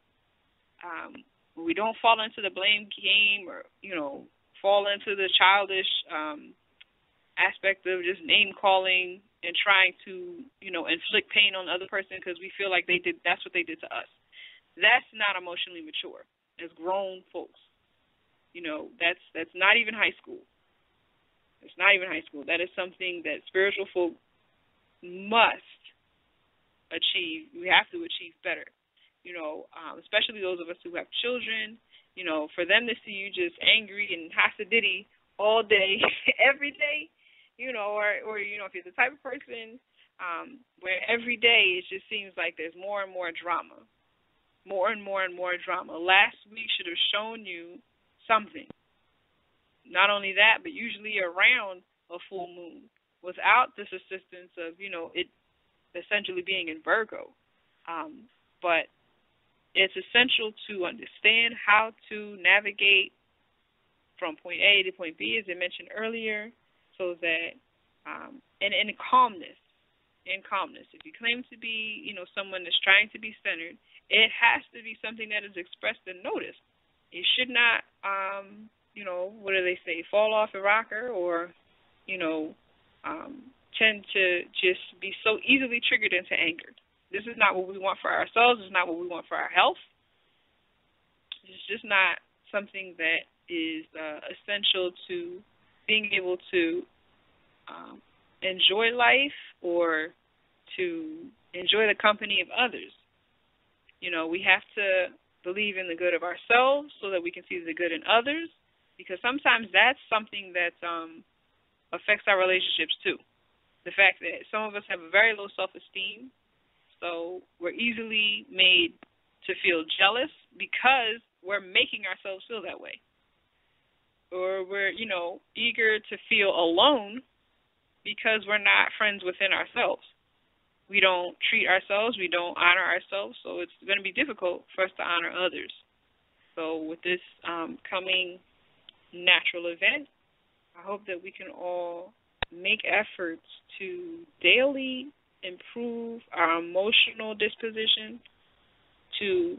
[SPEAKER 2] We don't fall into the blame game or, fall into the childish aspect of just name-calling and trying to, inflict pain on the other person because we feel like that's what they did to us. That's not emotionally mature as grown folks. That's not even high school. It's not even high school. That is something that spiritual folk must achieve. We have to achieve better. Especially those of us who have children. For them to see you just angry and Hasidity all day, every day, or if you're the type of person where every day it just seems like there's more and more drama, more and more and more drama. Last week should have shown you something. Not only that, but usually around a full moon, without this assistance of, it essentially being in Virgo. But it's essential to understand how to navigate from point A to point B, as I mentioned earlier, so that, and in calmness. If you claim to be, someone that's trying to be centered, it has to be something that is expressed and noticed. It should not, what do they say, fall off a rocker or, tend to just be so easily triggered into anger. This is not what we want for ourselves. It's not what we want for our health. It's just not something that is essential to being able to enjoy life or to enjoy the company of others. We have to believe in the good of ourselves so that we can see the good in others, because sometimes that's something that affects our relationships too. The fact that some of us have a very low self-esteem, so we're easily made to feel jealous because we're making ourselves feel that way. Or we're, eager to feel alone because we're not friends within ourselves. We don't treat ourselves, we don't honor ourselves, so it's going to be difficult for us to honor others. So with this coming natural event, I hope that we can all make efforts to daily improve our emotional disposition, to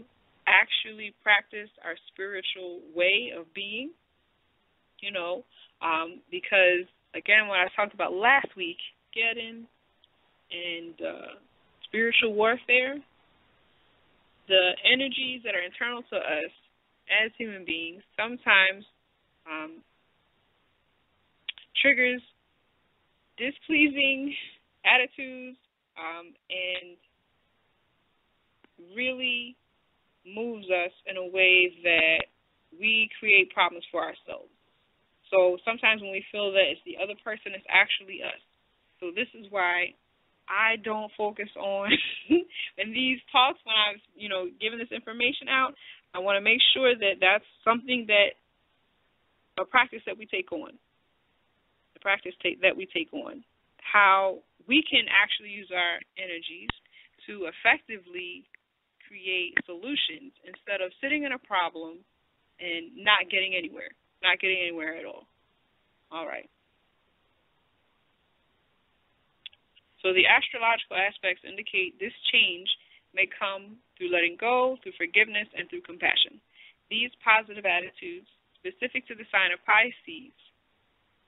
[SPEAKER 2] actually practice our spiritual way of being, because, again, what I talked about last week, getting and spiritual warfare, the energies that are internal to us as human beings sometimes triggers displeasing attitudes and really moves us in a way that we create problems for ourselves. So sometimes when we feel that it's the other person, it's actually us. So this is why I don't focus on in these talks when I was, giving this information out. I want to make sure that that's something that a practice that we take on. How we can actually use our energies to effectively create solutions instead of sitting in a problem and not getting anywhere at all. All right. So the astrological aspects indicate this change may come through letting go, through forgiveness, and through compassion. These positive attitudes, specific to the sign of Pisces,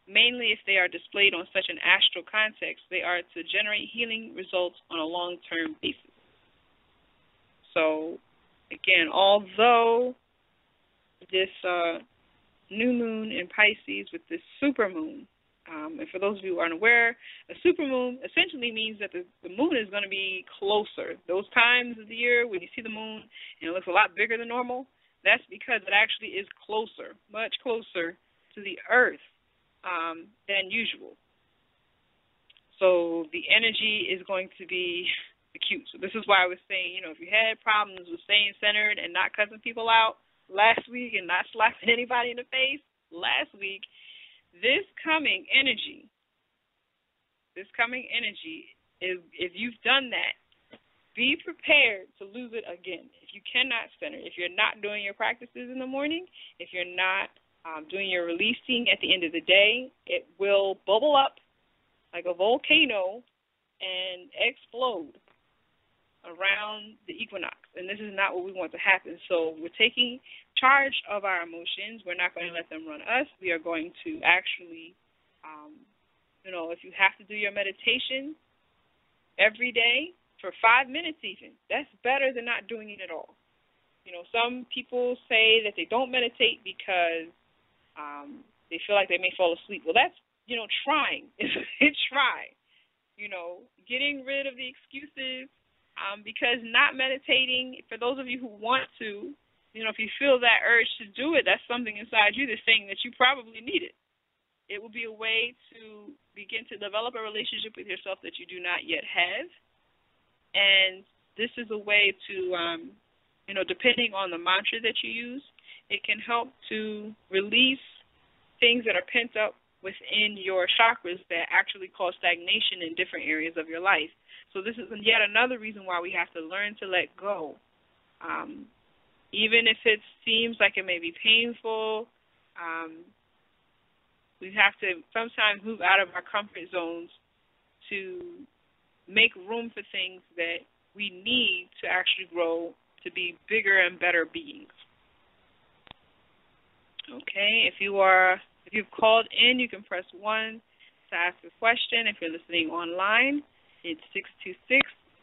[SPEAKER 2] mainly if they are displayed on such an astral context, they are to generate healing results on a long-term basis. So, again, although this new moon in Pisces with this supermoon, and for those of you who aren't aware, a supermoon essentially means that the moon is going to be closer. Those times of the year when you see the moon and it looks a lot bigger than normal, that's because it actually is closer, much closer to the Earth than usual. So the energy is going to be acute. So this is why I was saying, if you had problems with staying centered and not cussing people out last week and not slapping anybody in the face last week, this coming energy is, if you've done that, be prepared to lose it again. If you cannot center, if you're not doing your practices in the morning, if you're not doing your releasing at the end of the day, it will bubble up like a volcano and explode around the equinox. And this is not what we want to happen. So we're taking charge of our emotions. We're not going to let them run us. We are going to actually, if you have to do your meditation every day for 5 minutes even, that's better than not doing it at all. Some people say that they don't meditate because they feel like they may fall asleep. Well, that's, trying. Try. getting rid of the excuses, because not meditating, for those of you who want to, if you feel that urge to do it, that's something inside you that's saying that you probably need it. It will be a way to begin to develop a relationship with yourself that you do not yet have. And this is a way to, depending on the mantra that you use, it can help to release things that are pent up within your chakras that actually cause stagnation in different areas of your life. So this is yet another reason why we have to learn to let go. Even if it seems like it may be painful, we have to sometimes move out of our comfort zones to make room for things that we need to actually grow to be bigger and better beings. Okay, if you've called in, you can press 1 to ask a question. If you're listening online, it's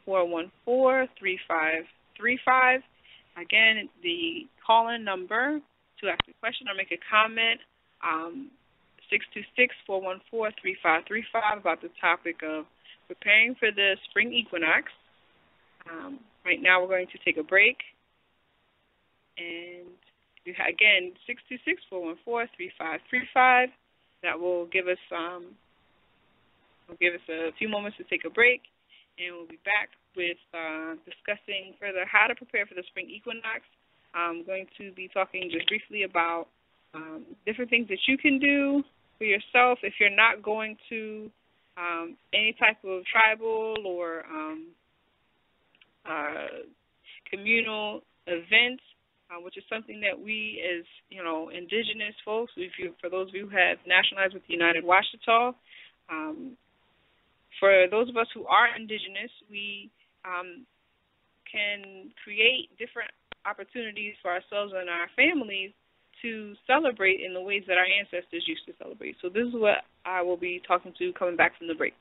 [SPEAKER 2] 626-414-3535. Again, the call-in number to ask a question or make a comment, 626-414-3535, about the topic of preparing for the spring equinox. Right now we're going to take a break. And again, 626-414-3535. That will give us a few moments to take a break, and we'll be back with discussing further how to prepare for the spring equinox. I'm going to be talking just briefly about different things that you can do for yourself if you're not going to any type of tribal or communal events, which is something that we as, indigenous folks, for those of you who have nationalized with the United Washita, for those of us who are indigenous, we can create different opportunities for ourselves and our families to celebrate in the ways that our ancestors used to celebrate. So this is what I will be talking to coming back from the break.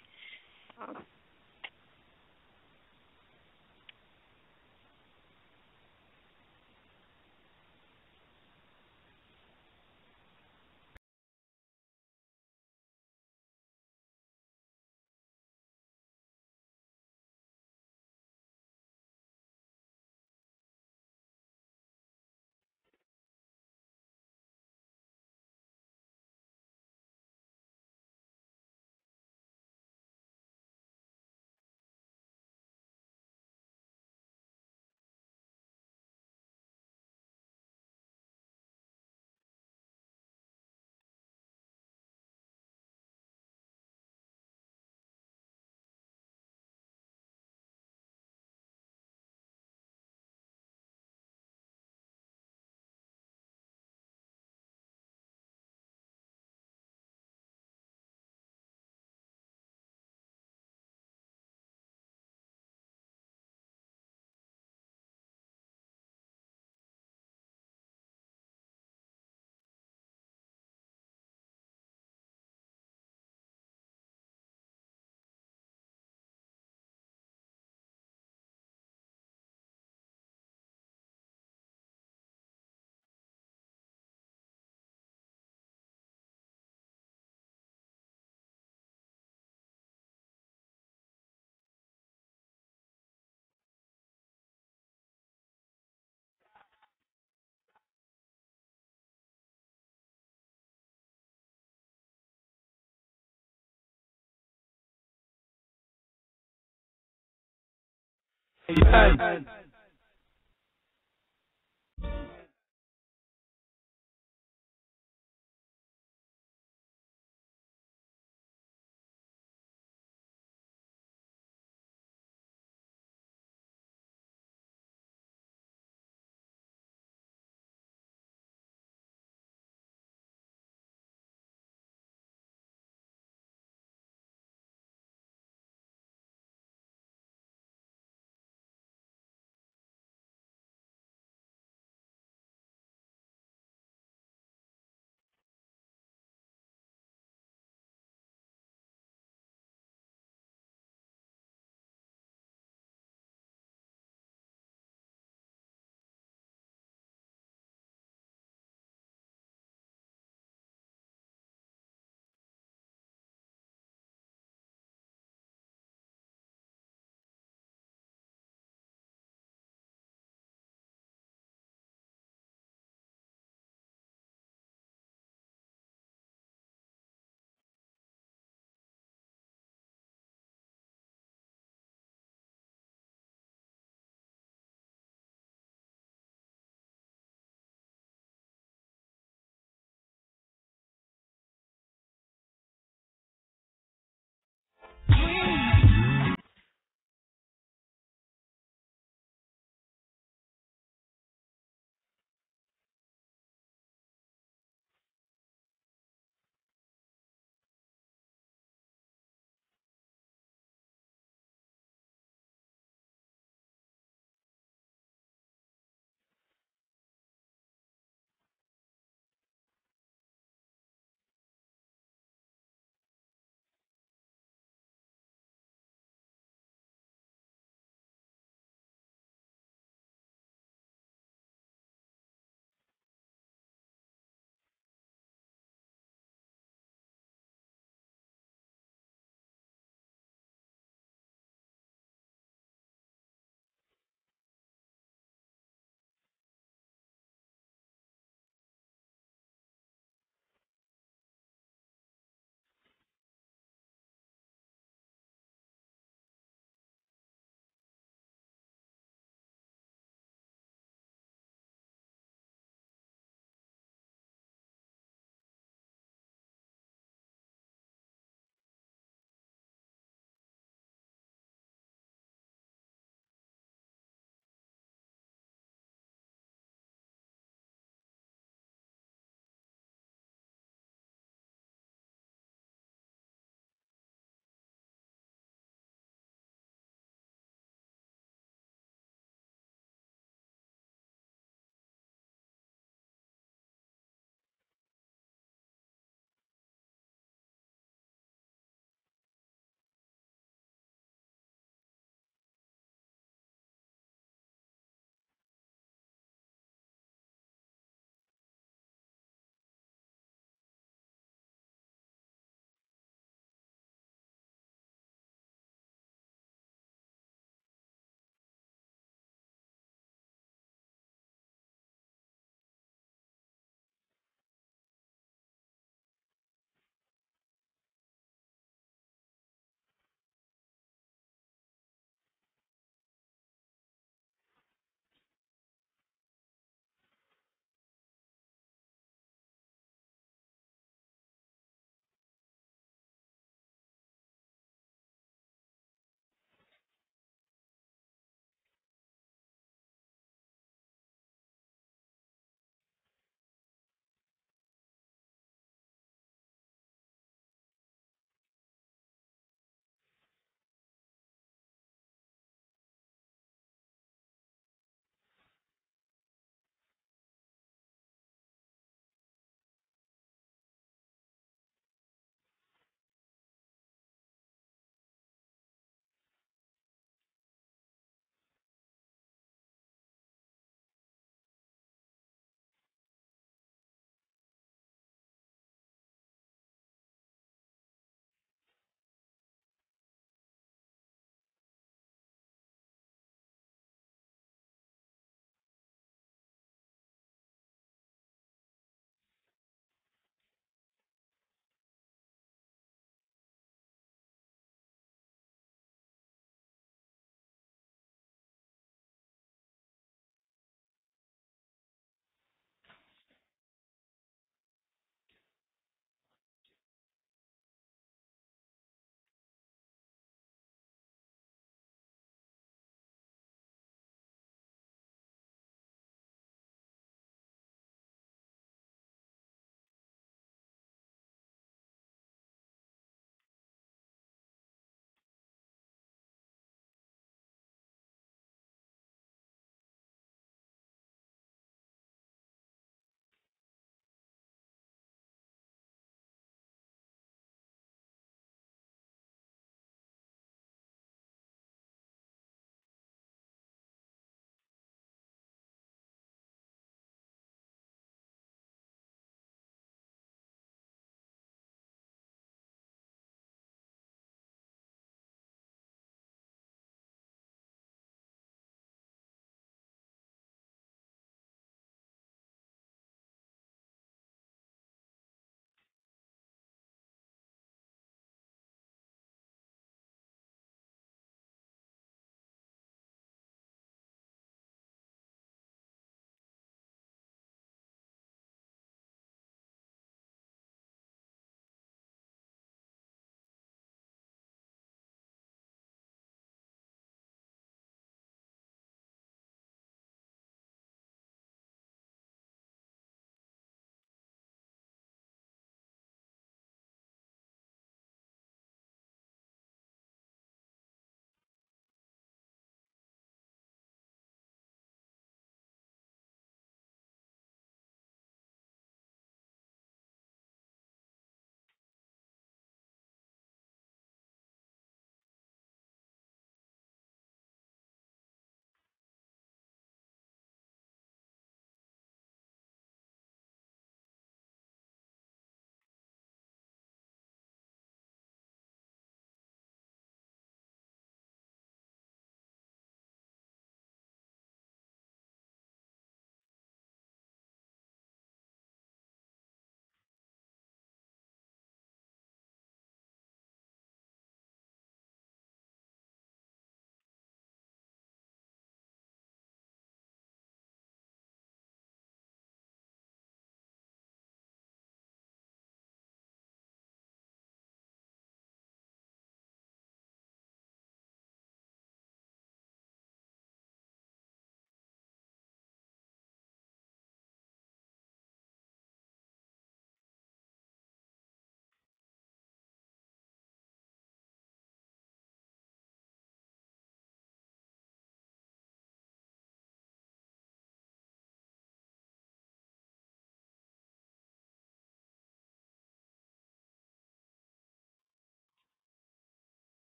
[SPEAKER 3] Hey.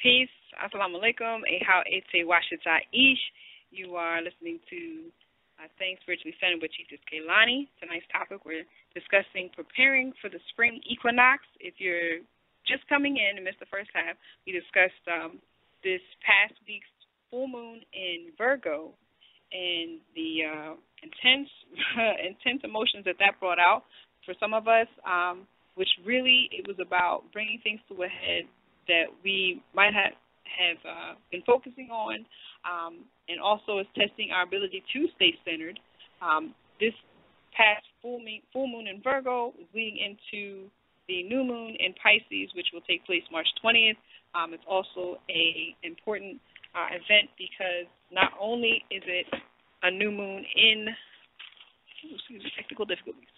[SPEAKER 2] Peace. Assalamu alaikum. Ehau ete washita ish. You are listening to Things Spiritually Centered with Chieftess Kaylani. Tonight's topic, we're discussing preparing for the spring equinox. If you're just coming in and missed the first half, we discussed this past week's full moon in Virgo and the intense emotions that brought out for some of us, which really it was about bringing things to a head that we might have been focusing on, and also is testing our ability to stay centered. This past full moon in Virgo is leading into the new moon in Pisces, which will take place March 20th. It's also an important event because not only is it a new moon in technical difficulties.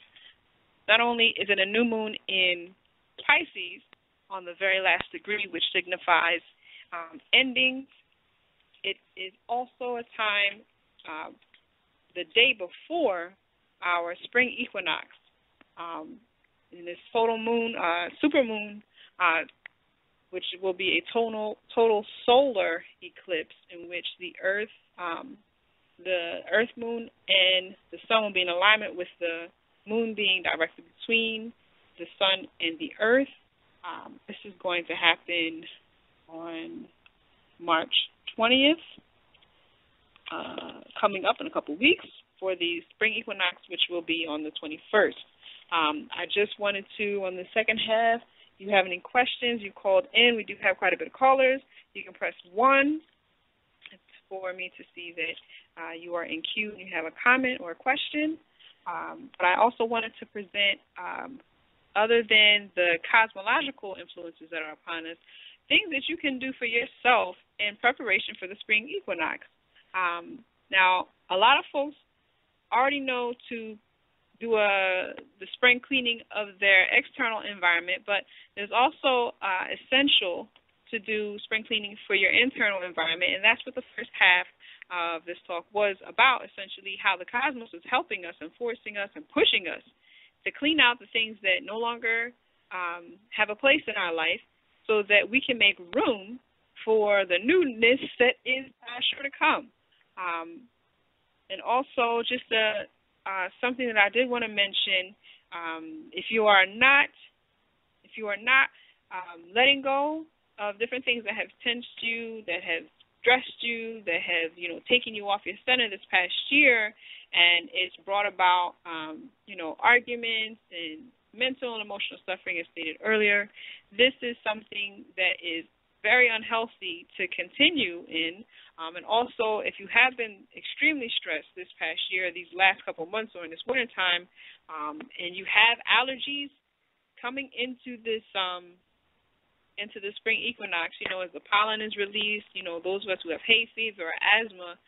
[SPEAKER 2] Not only is it a new moon in Pisces on the very last degree, which signifies endings, it is also a time, the day before our spring equinox, in this total moon, supermoon, which will be a total solar eclipse in which the Earth moon and the sun will be in alignment with the moon being directly between the sun and the Earth. This is going to happen on March 20th, coming up in a couple weeks for the spring equinox, which will be on the 21st. I just wanted to, on the second half, if you have any questions, you called in. We do have quite a bit of callers. You can press 1 for me to see that you are in queue and you have a comment or a question. But I also wanted to present, other than the cosmological influences that are upon us, things that you can do for yourself in preparation for the spring equinox. Now, a lot of folks already know to do the spring cleaning of their external environment, but it's also essential to do spring cleaning for your internal environment, and that's what the first half of this talk was about, essentially how the cosmos is helping us and forcing us and pushing us to clean out the things that no longer have a place in our life so that we can make room for the newness that is sure to come. And also just something that I did want to mention, if you are not letting go of different things that have tensed you, that have stressed you, that have, taken you off your center this past year, and it's brought about, arguments and mental and emotional suffering, as stated earlier. This is something that is very unhealthy to continue in. And also, if you have been extremely stressed this past year, these last couple of months or in this wintertime, and you have allergies coming into this spring equinox, as the pollen is released, those of us who have hay fever or asthma,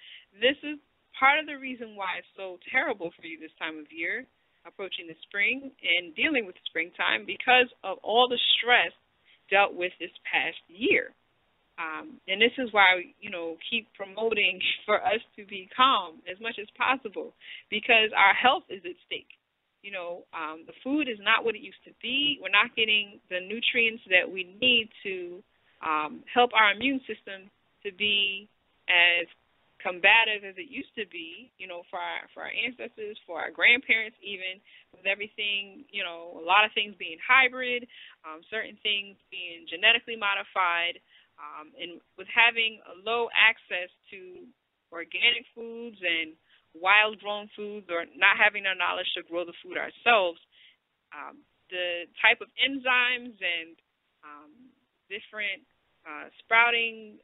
[SPEAKER 2] this is part of the reason why it's so terrible for you this time of year, approaching the spring and dealing with the springtime, because of all the stress dealt with this past year. And this is why we, keep promoting for us to be calm as much as possible, because our health is at stake. The food is not what it used to be. We're not getting the nutrients that we need to help our immune system to be as combative as it used to be, for our ancestors, for our grandparents, even, with everything, a lot of things being hybrid, certain things being genetically modified, and with having a low access to organic foods and wild-grown foods, or not having the knowledge to grow the food ourselves, the type of enzymes and different sprouting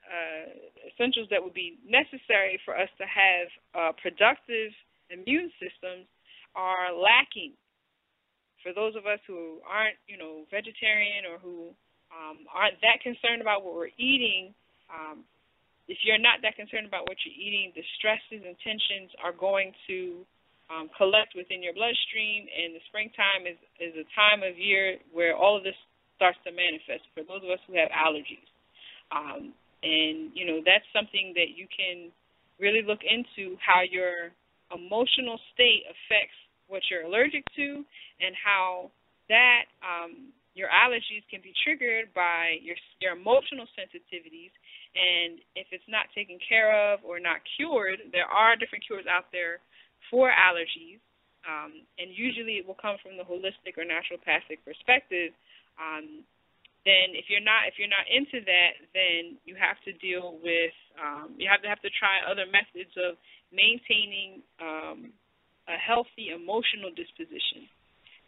[SPEAKER 2] essentials that would be necessary for us to have productive immune systems are lacking. For those of us who aren't, vegetarian, or who aren't that concerned about what we're eating, if you're not that concerned about what you're eating, the stresses and tensions are going to collect within your bloodstream, and the springtime is a time of year where all of this starts to manifest for those of us who have allergies. And, that's something that you can really look into, how your emotional state affects what you're allergic to, and how that your allergies can be triggered by your emotional sensitivities, and if it's not taken care of or not cured, there are different cures out there for allergies, and usually it will come from the holistic or naturopathic perspective. Then if you're not into that, then you have to deal with you have to try other methods of maintaining a healthy emotional disposition.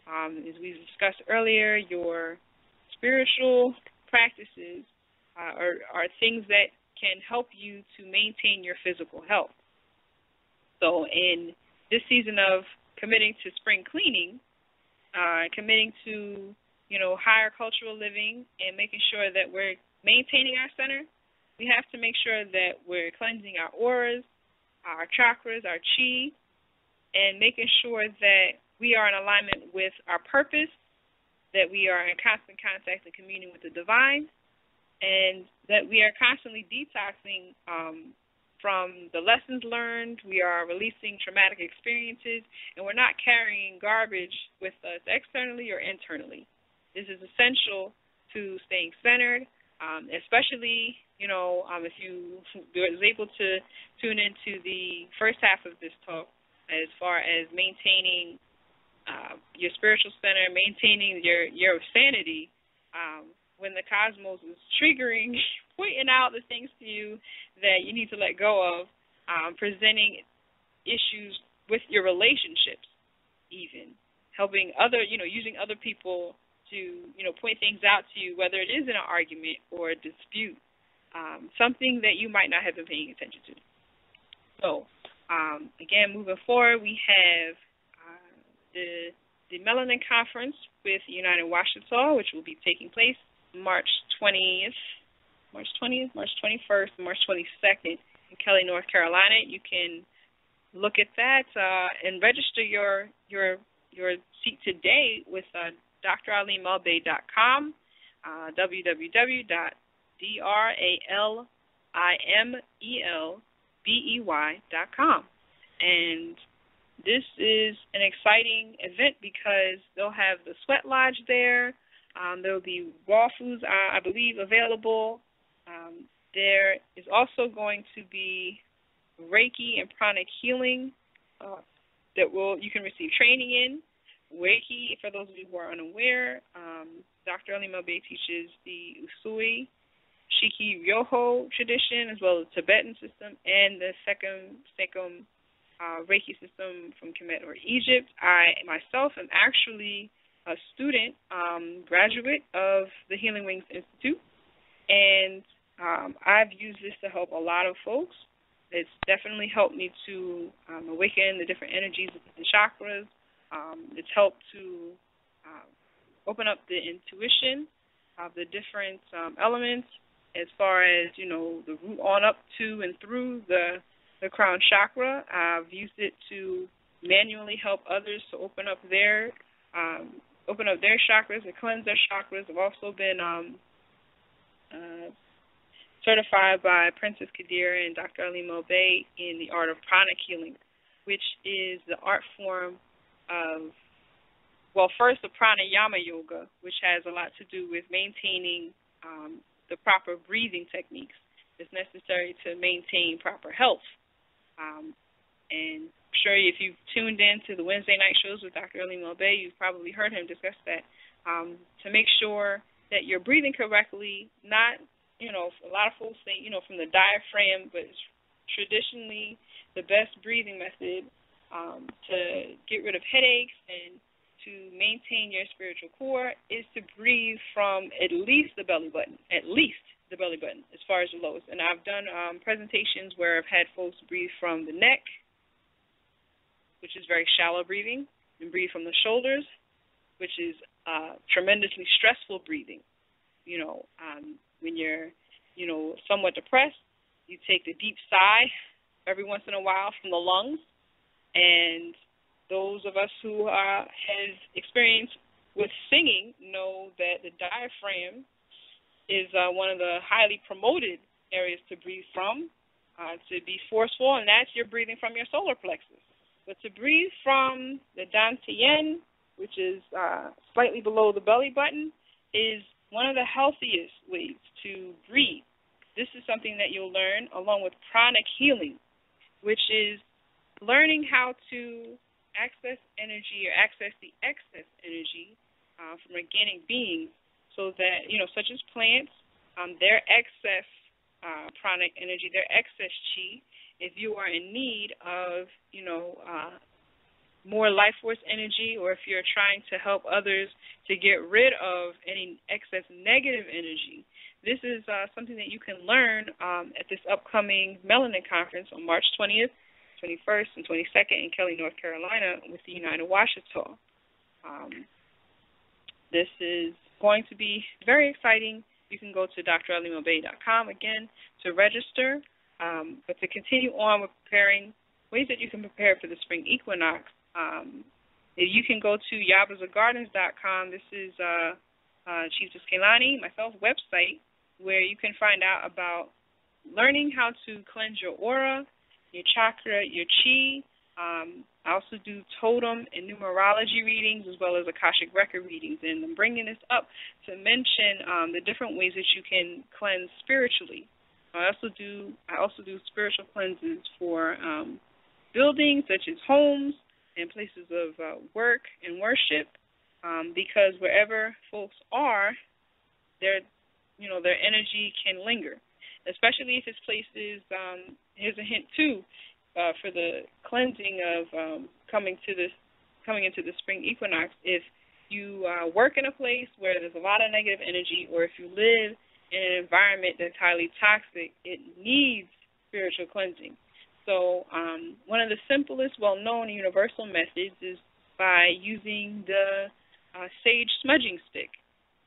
[SPEAKER 2] As we discussed earlier, your spiritual practices are things that can help you to maintain your physical health. So in this season of committing to spring cleaning, committing to higher cultural living and making sure that we're maintaining our center, we have to make sure that we're cleansing our auras, our chakras, our chi, and making sure that we are in alignment with our purpose, that we are in constant contact and communing with the divine, and that we are constantly detoxing from the lessons learned. We are releasing traumatic experiences, and we're not carrying garbage with us externally or internally. This is essential to staying centered, especially, if you was able to tune into the first half of this talk as far as maintaining your spiritual center, maintaining your sanity when the cosmos is triggering, pointing out the things to you that you need to let go of, presenting issues with your relationships, even helping using other people to, point things out to you, whether it is in an argument or a dispute, something that you might not have been paying attention to. So, again, moving forward, we have the Melanin Conference with United Washita, which will be taking place March 20th, March 21st, March 22nd in Kelly, North Carolina. You can look at that and register your seat today with dralimel-bey.com, www.dralimel-bey.com. And this is an exciting event because they'll have the sweat lodge there. There will be raw foods, I believe, available. There is also going to be Reiki and pranic healing that you can receive training in. Reiki, for those of you who are unaware, Dr. Alim El-Bey teaches the Usui, Shiki Ryoho tradition, as well as the Tibetan system, and the Sekum Reiki system from Kemet or Egypt. I myself am actually a student, graduate of the Healing Wings Institute, and I've used this to help a lot of folks. It's definitely helped me to awaken the different energies of the chakras. It's helped to open up the intuition of the different elements as far as, the root on up to and through the crown chakra. I've used it to manually help others to open up their chakras and cleanse their chakras. I've also been certified by Princess Kadir and Dr. Alim El-Bey in the art of pranic healing, which is the art form of, first the pranayama yoga, which has a lot to do with maintaining the proper breathing techniques that's necessary to maintain proper health. And I'm sure if you've tuned in to the Wednesday night shows with Dr. Alim El-Bey, you've probably heard him discuss that, to make sure that you're breathing correctly, not, a lot of folks say, from the diaphragm, but it's traditionally the best breathing method to get rid of headaches and to maintain your spiritual core is to breathe from at least the belly button, as far as the lowest. And I've done presentations where I've had folks breathe from the neck, which is very shallow breathing, and breathe from the shoulders, which is tremendously stressful breathing. When you're, somewhat depressed, you take the deep sigh every once in a while from the lungs. And those of us who have experience with singing know that the diaphragm is one of the highly promoted areas to breathe from, to be forceful, and that's you're breathing from your solar plexus. But to breathe from the dantian, which is slightly below the belly button, is one of the healthiest ways to breathe. This is something that you'll learn along with pranic healing, which is learning how to access energy or access the excess energy from organic beings, so that, such as plants, their excess pranic energy, their excess chi, if you are in need of, more life force energy, or if you're trying to help others to get rid of any excess negative energy, this is something that you can learn at this upcoming Melanin Conference on March 20th, 21st, and 22nd in Kelly, North Carolina with the United Washita. This is going to be very exciting. You can go to dralimobey.com again to register. But to continue on with preparing, ways that you can prepare for the spring equinox, you can go to yabazagardens.com. This is Chieftess Kaylani, myself, website, where you can find out about learning how to cleanse your aura, your chakra, your chi. I also do totem and numerology readings as well as Akashic record readings. And I'm bringing this up to mention the different ways that you can cleanse spiritually. I also do spiritual cleanses for buildings such as homes and places of work and worship, because wherever folks are, their energy can linger, especially if it's places. Here's a hint too, for the cleansing of coming into the spring equinox. If you work in a place where there's a lot of negative energy, or if you live in an environment that's highly toxic, it needs spiritual cleansing. So one of the simplest, well-known, universal methods is by using the sage smudging stick.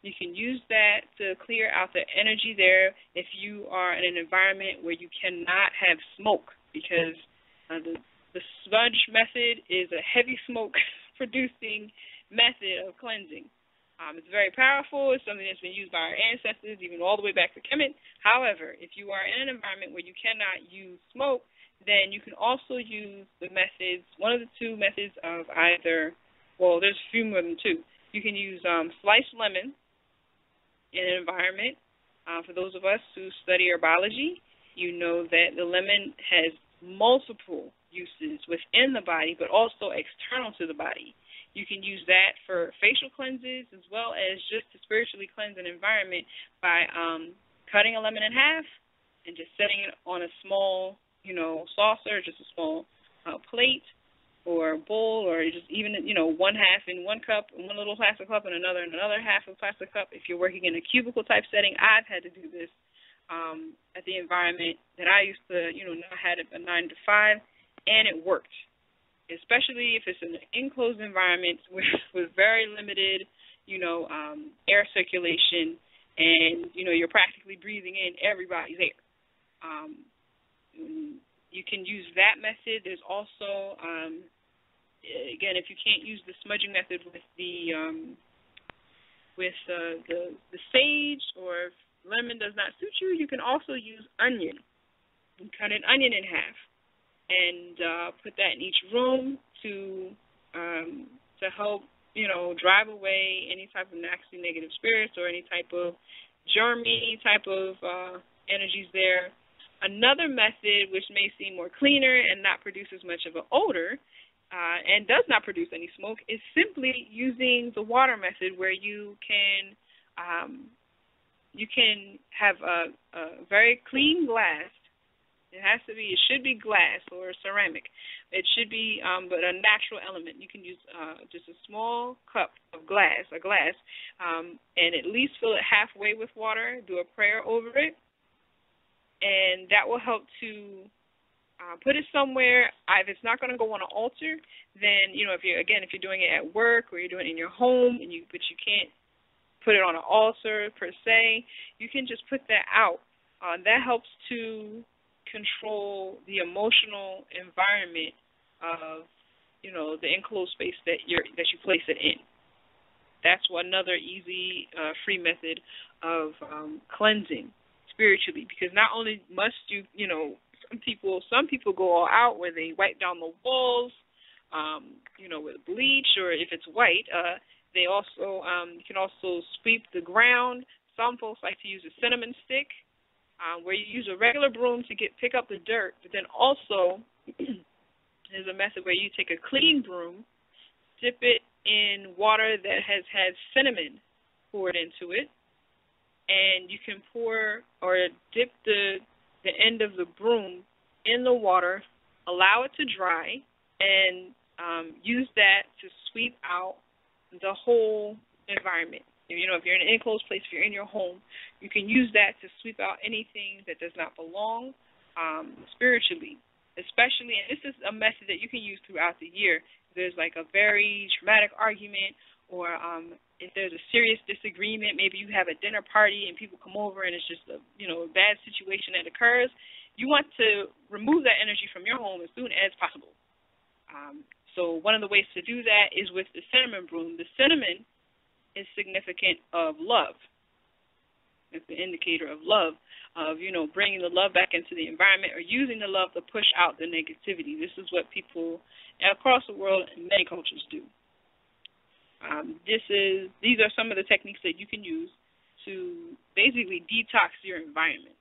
[SPEAKER 2] You can use that to clear out the energy there if you are in an environment where you cannot have smoke, because the smudge method is a heavy smoke-producing method of cleansing. It's very powerful. It's something that's been used by our ancestors, even all the way back to Kemet. However, if you are in an environment where you cannot use smoke, then you can also use the methods, one of the two methods of either, well, there's a few more than two. You can use sliced lemon in an environment. For those of us who study herbology, you know that the lemon has multiple uses within the body, but also external to the body. You can use that for facial cleanses as well as just to spiritually cleanse an environment by cutting a lemon in half and just setting it on a small, saucer, just a small plate or bowl, or just even, one half in one cup, and one little plastic cup, and another half of a plastic cup. If you're working in a cubicle type setting, I've had to do this at the environment that I used to, I had a 9 to 5, and it worked. Especially if it's in an enclosed environment with very limited, air circulation, and, you're practically breathing in everybody's air. You can use that method. There's also, again, if you can't use the smudging method with the sage, or if lemon does not suit you, you can also use onion. You cut an onion in half and put that in each room to help, drive away any type of nasty negative spirits or any type of germy type of energies there. Another method, which may seem more cleaner and not produce as much of an odor, and does not produce any smoke, is simply using the water method, where you can have a very clean glass. It should be glass or ceramic. It should be, but a natural element. You can use just a small cup of glass, and at least fill it halfway with water. Do a prayer over it, and that will help to put it somewhere. If it's not going to go on an altar, then if you're doing it at work or you're doing it in your home, but you can't put it on an altar per se, you can just put that out. That helps to control the emotional environment of the enclosed space that you place it in. That's another easy free method of cleansing spiritually, because not only must you some people go all out where they wipe down the walls with bleach, or if it's white, They also you can also sweep the ground. Some folks like to use a cinnamon stick, where you use a regular broom to pick up the dirt, but then also there's a method where you take a clean broom, dip it in water that has had cinnamon poured into it, and you can pour or dip the end of the broom in the water, allow it to dry, and use that to sweep out the whole environment. You know, if you're in an enclosed place, if you're in your home, you can use that to sweep out anything that does not belong spiritually, especially, and this is a method that you can use throughout the year. There's like a very dramatic argument, or if there's a serious disagreement, maybe you have a dinner party and people come over and it's just a bad situation that occurs. You want to remove that energy from your home as soon as possible. So one of the ways to do that is with the cinnamon broom. The cinnamon is significant of love. It's the indicator of love, of, bringing the love back into the environment or using the love to push out the negativity. This is what people across the world in many cultures do. These are some of the techniques that you can use to basically detox your environment.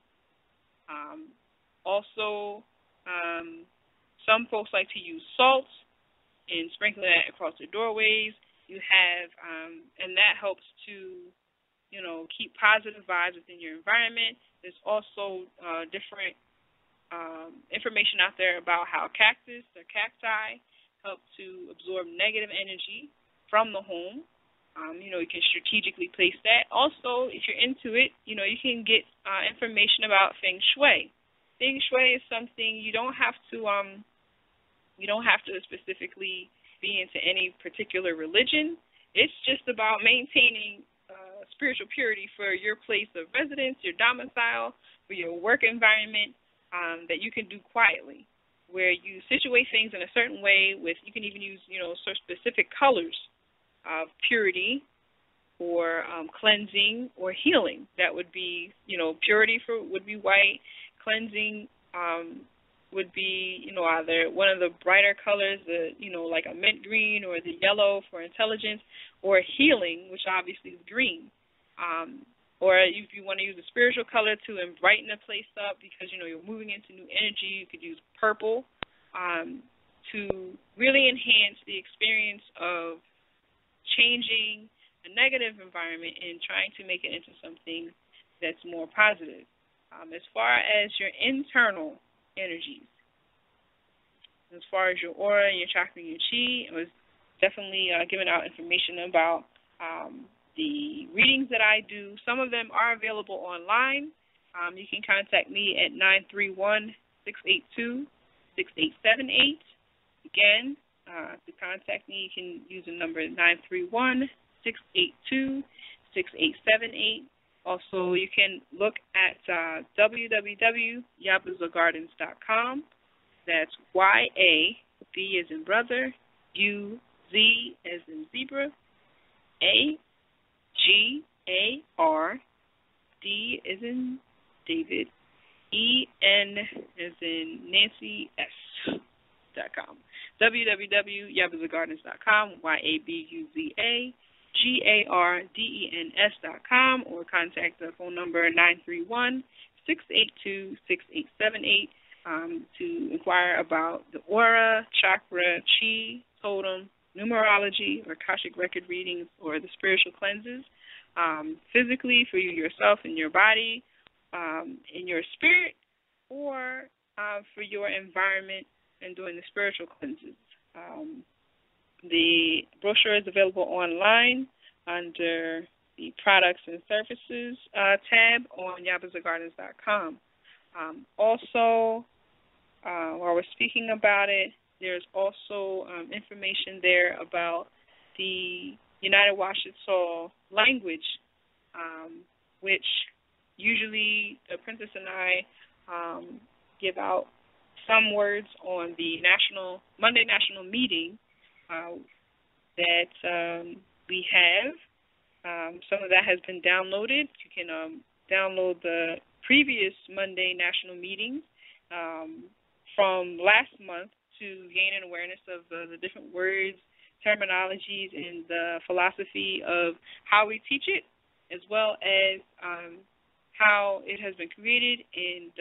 [SPEAKER 2] Also, some folks like to use salt and sprinkle that across their doorways. You have, and that helps to, keep positive vibes within your environment. There's also different information out there about how cactus or cacti help to absorb negative energy from the home. You can strategically place that. Also, if you're into it, you can get information about Feng Shui. Feng Shui is something you don't have to specifically be into any particular religion. It's just about maintaining spiritual purity for your place of residence, your domicile, for your work environment, that you can do quietly, where you situate things in a certain way with, you can even use, specific colors of purity or cleansing or healing. That would be, purity would be white, cleansing would be, either one of the brighter colors, like a mint green, or the yellow for intelligence, or healing, which obviously is green. Or if you want to use a spiritual color to brighten a place up because, you're moving into new energy, you could use purple to really enhance the experience of changing a negative environment and trying to make it into something that's more positive. As far as your internal energies, as far as your aura, your chakra, and your chi, I was definitely giving out information about the readings that I do. Some of them are available online. You can contact me at 931-682-6878. Again, to contact me, you can use the number 931-682-6878. Also, you can look at www.yabuzagardens.com. That's Y-A-B as in brother, U-Z as in zebra, A-G-A-R-D as in David, E-N as in Nancy S.com. www.yabuzagardens.com, YABUZAGARDENS.com, or contact the phone number 931-682-6878 to inquire about the aura, chakra, chi, totem, numerology, or Akashic record readings, or the spiritual cleanses, physically for you yourself in your body, in your spirit, or for your environment and doing the spiritual cleanses. The brochure is available online under the Products and Services tab on yabuzagardens.com. Also, while we're speaking about it, there's also information there about the United Washita language, which usually the princess and I give out some words on the Monday national meeting that we have. Some of that has been downloaded. You can download the previous Monday national meetings from last month to gain an awareness of the different words terminologies and the philosophy of how we teach it, as well as how it has been created and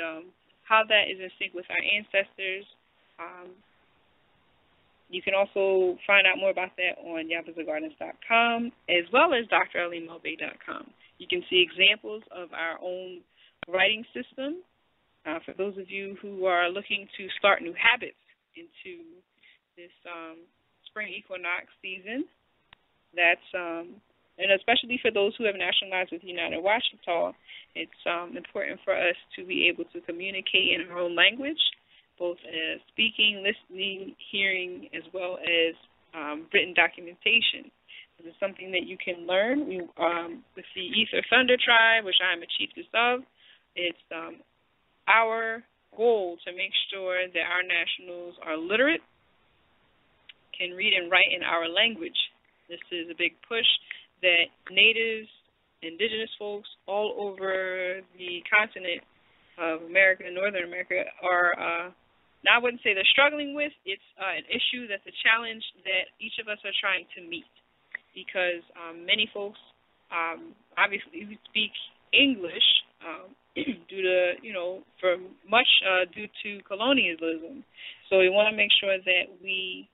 [SPEAKER 2] how that is in sync with our ancestors. You can also find out more about that on YabbazaGardens.com, as well as dralim.com. You can see examples of our own writing system for those of you who are looking to start new habits into this spring equinox season. That's and especially for those who have nationalized with United Washita, it's important for us to be able to communicate in our own language, both as speaking, listening, hearing, as well as written documentation. This is something that you can learn with the Ether Thunder Tribe, which I am a Chieftess of. It's our goal to make sure that our nationals are literate, can read and write in our language. This is a big push that natives, indigenous folks all over the continent of America and Northern America are, now I wouldn't say they're struggling with, it's an issue that's a challenge that each of us are trying to meet, because many folks obviously speak English due to, for much due to colonialism. So we want to make sure that we,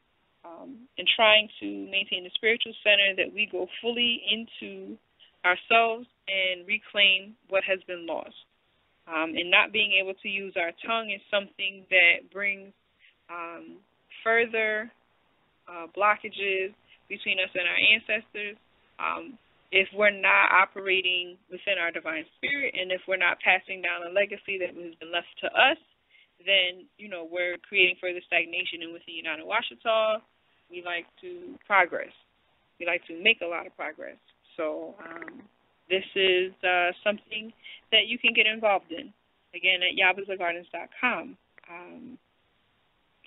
[SPEAKER 2] in trying to maintain the spiritual center, that we go fully into ourselves and reclaim what has been lost. And not being able to use our tongue is something that brings further blockages between us and our ancestors. If we're not operating within our divine spirit, and if we're not passing down a legacy that has been left to us, then, we're creating further stagnation. And with the United Washita, we like to progress. We like to make a lot of progress. So this is something that you can get involved in, again, at YabbazaGardens.com.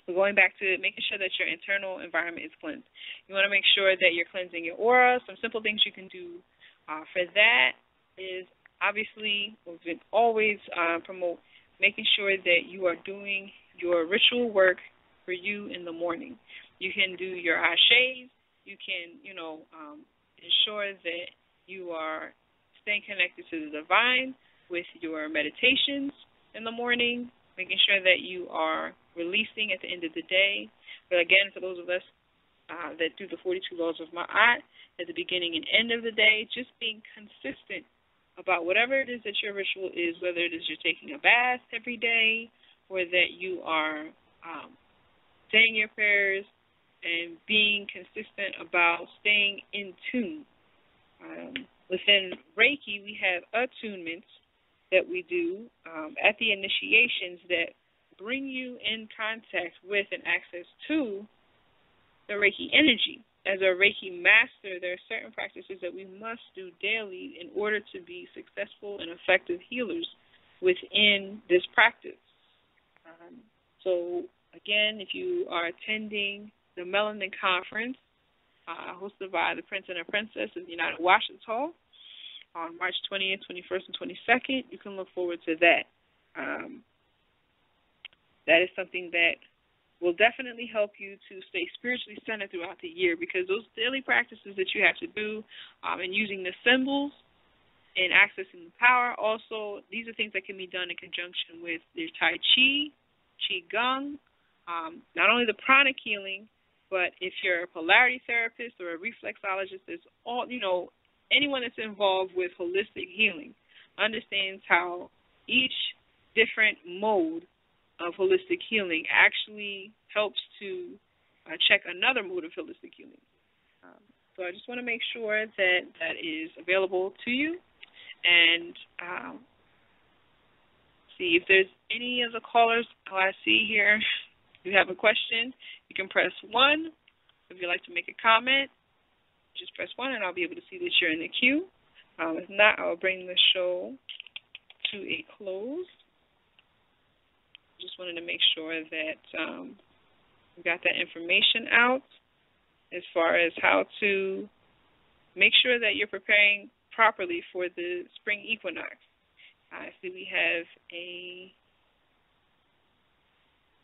[SPEAKER 2] So going back to making sure that your internal environment is cleansed. You want to make sure that you're cleansing your aura. Some simple things you can do for that is, obviously, we can always promote making sure that you are doing your ritual work for you in the morning. You can do your ashes. You can, ensure that you are staying connected to the divine with your meditations in the morning, making sure that you are releasing at the end of the day. But again, for those of us that do the 42 laws of Ma'at at the beginning and end of the day, just being consistent about whatever it is that your ritual is, whether it is you're taking a bath every day or that you are saying your prayers and being consistent about staying in tune. Within Reiki, we have attunements that we do at the initiations that bring you in contact with and access to the Reiki energy. As a Reiki master, there are certain practices that we must do daily in order to be successful and effective healers within this practice. So, again, if you are attending the Melanin Conference hosted by the Prince and the Princess of the United Washita on March 20th, 21st, and 22nd, you can look forward to that. That is something that will definitely help you to stay spiritually centered throughout the year, because those daily practices that you have to do and using the symbols and accessing the power, also, these are things that can be done in conjunction with your Tai Chi, Qigong, not only the pranic healing, but if you're a polarity therapist or a reflexologist, there's all, anyone that's involved with holistic healing understands how each different mode of holistic healing actually helps to check another mode of holistic healing. So I just want to make sure that that is available to you. And see if there's any of the callers I see here. If you have a question, you can press 1. If you'd like to make a comment, just press 1, and I'll be able to see that you're in the queue. If not, I'll bring the show to a close. Just wanted to make sure that we got that information out as far as how to make sure that you're preparing properly for the spring equinox. I see we have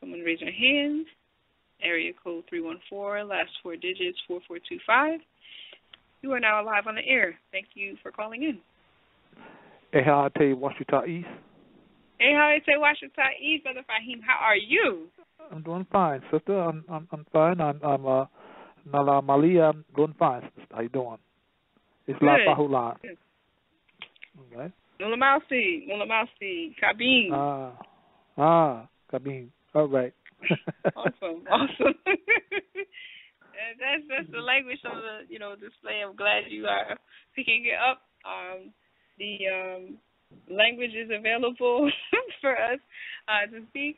[SPEAKER 2] someone raise their hand, area code 314, last four digits 4425. You are now live on the air. Thank you for calling in.
[SPEAKER 3] Hey, how I tell you, Washington East?
[SPEAKER 2] Hey, how I say Washington East, Brother Fahim. How are you?
[SPEAKER 3] I'm doing fine, sister. I'm fine. I'm Nala Malia. I'm doing fine, sister. How you doing? It's La Bahula. Okay.
[SPEAKER 2] Nula Mausi, Kabin.
[SPEAKER 3] Kabin. All right.
[SPEAKER 2] Awesome. That's the language of the display. I'm glad you are picking it up. The language is available for us to speak,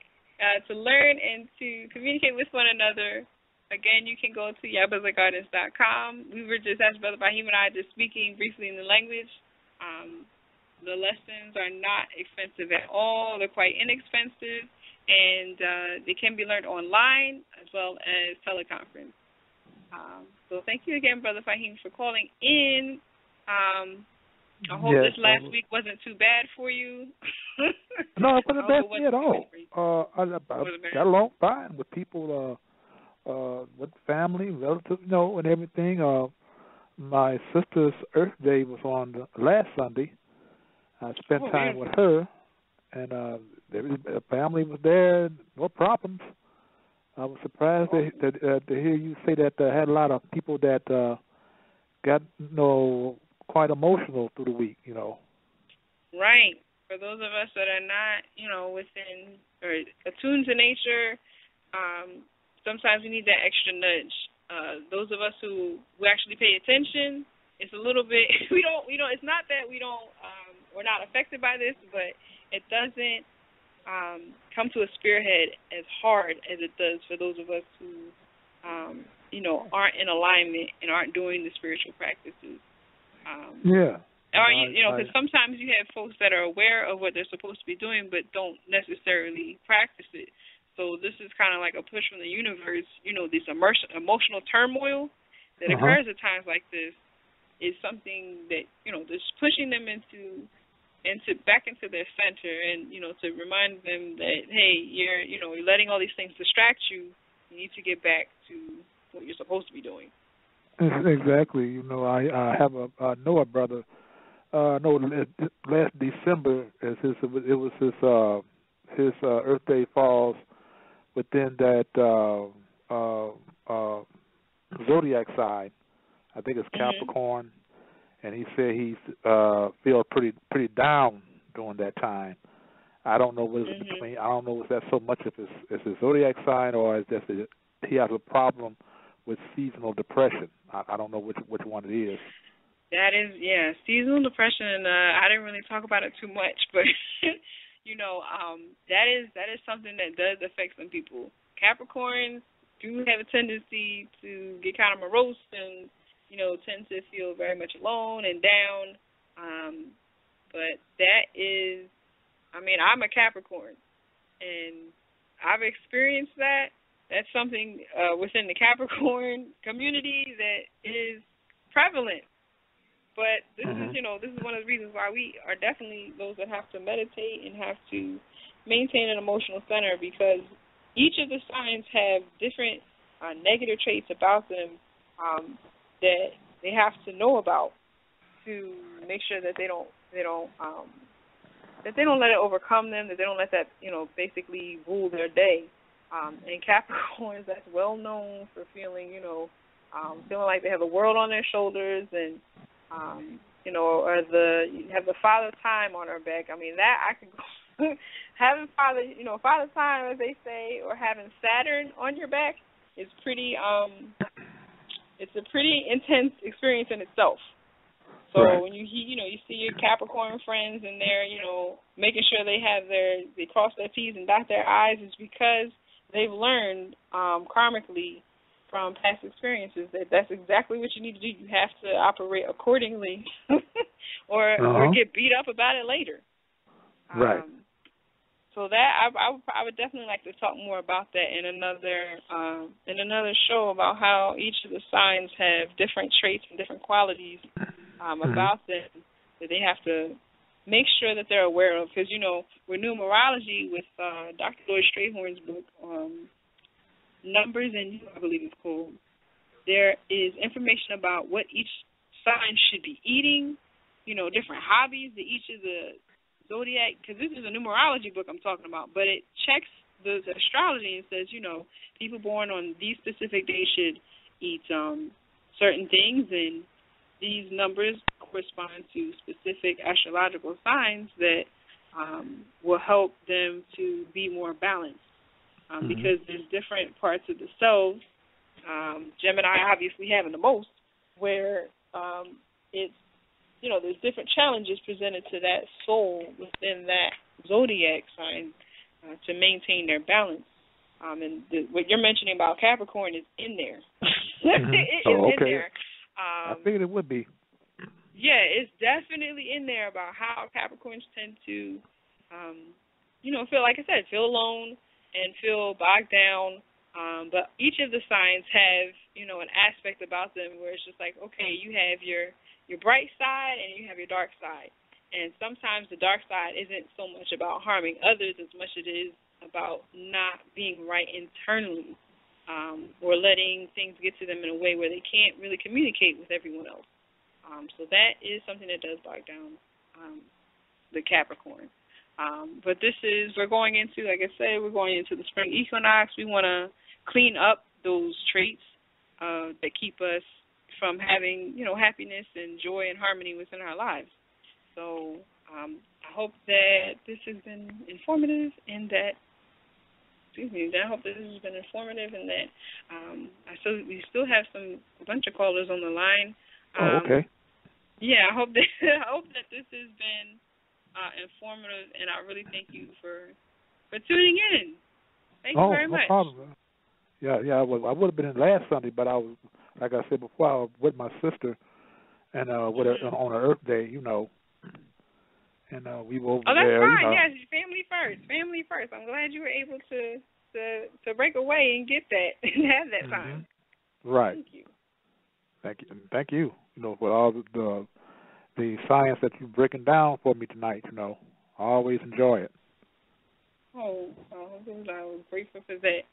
[SPEAKER 2] to learn, and to communicate with one another. Again, you can go to yabazagardens.com. We were just, as Brother Fahim and I, just speaking briefly in the language. The lessons are not expensive at all. They're quite inexpensive, and they can be learned online as well as teleconference. So thank you again, Brother Fahim, for calling in. I hope this last week wasn't too bad for you.
[SPEAKER 3] No, it wasn't bad for me at all. I got along fine with people, with family, relatives, and everything. My sister's Earth Day was on the last Sunday. I spent time with her, and the family was there, no problems. I was surprised to hear you say that had a lot of people that got, quite emotional through the week,
[SPEAKER 2] Right. For those of us that are not, within or attuned to nature, sometimes we need that extra nudge. Those of us who actually pay attention, it's a little bit. We don't. It's not that we don't. We're not affected by this, but it doesn't come to a spearhead as hard as it does for those of us who, aren't in alignment and aren't doing the spiritual practices. Because sometimes you have folks that are aware of what they're supposed to be doing but don't necessarily practice it. So this is kind of like a push from the universe. This emotional turmoil that occurs at times like this is something that, just pushing them back into their center and, to remind them that, hey, you're letting all these things distract you. You need to get back to what you're supposed to be doing.
[SPEAKER 3] Exactly. I know a brother. Last December, his Earth Day falls within that zodiac sign. I think it's Capricorn, and he said he feels pretty down during that time. I don't know what's between. I don't know if that's so much if it's a zodiac sign or is just he has a problem with seasonal depression. I don't know which one it is.
[SPEAKER 2] That is, seasonal depression, and I didn't really talk about it too much, but that is something that does affect some people. Capricorns do have a tendency to get kind of morose and tend to feel very much alone and down. But that is, I'm a Capricorn, and I've experienced that. That's something within the Capricorn community that is prevalent. But this is one of the reasons why we are definitely those that have to meditate and have to maintain an emotional center, because each of the signs have different negative traits about them that they have to know about to make sure that they don't let it overcome them, that they don't let that basically rule their day. And Capricorns, that's well known for feeling feeling like they have the world on their shoulders and or you have the father time on her back. That I could go having father time, as they say, or having Saturn on your back is pretty. It's a pretty intense experience in itself. So when you see your Capricorn friends and they're making sure they cross their T's and dot their I's, is because they've learned karmically from past experiences that's exactly what you need to do. You have to operate accordingly, or get beat up about it later.
[SPEAKER 3] Right.
[SPEAKER 2] So that I would definitely like to talk more about that in another show, about how each of the signs have different traits and different qualities about them that they have to make sure that they're aware of. Because with numerology, with Dr. Lloyd Strayhorn's book, numbers and you, I believe it's called, there is information about what each sign should be eating, different hobbies that each of the zodiac, because this is a numerology book I'm talking about, but it checks the astrology and says, people born on these specific days should eat certain things, and these numbers correspond to specific astrological signs that will help them to be more balanced. Because there's different parts of the cells, Gemini obviously having the most, where it's, there's different challenges presented to that soul within that zodiac sign to maintain their balance. And what you're mentioning about Capricorn is in there. It is in there.
[SPEAKER 3] I figured it would be.
[SPEAKER 2] Yeah, it's definitely in there about how Capricorns tend to, feel, like I said, feel alone and feel bogged down. But each of the signs have, an aspect about them where it's just like, okay, you have your bright side and you have your dark side. And sometimes the dark side isn't so much about harming others as much as it is about not being right internally, or letting things get to them in a way where they can't really communicate with everyone else. So that is something that does bog down the Capricorn. But we're going into, like I said, we're going into the spring equinox. We want to clean up those traits that keep us from having, happiness and joy and harmony within our lives. So I hope that this has been informative and that, I hope that this has been informative and that we still have a bunch of callers on the line.
[SPEAKER 3] Okay.
[SPEAKER 2] Yeah, I hope that this has been informative, and I really thank you for tuning in. Thank you very much.
[SPEAKER 3] No problem. Yeah, I would have been in last Sunday, but I was, like I said before, I was with my sister, and on her Earth Day, and we were over there.
[SPEAKER 2] Oh, that's fine. Yes, family first. Family first. I'm glad you were able to break away and get that and have that time.
[SPEAKER 3] Right.
[SPEAKER 2] Thank you.
[SPEAKER 3] Thank you. For all the science that you're breaking down for me tonight. I always enjoy it.
[SPEAKER 2] Oh, I was grateful for that.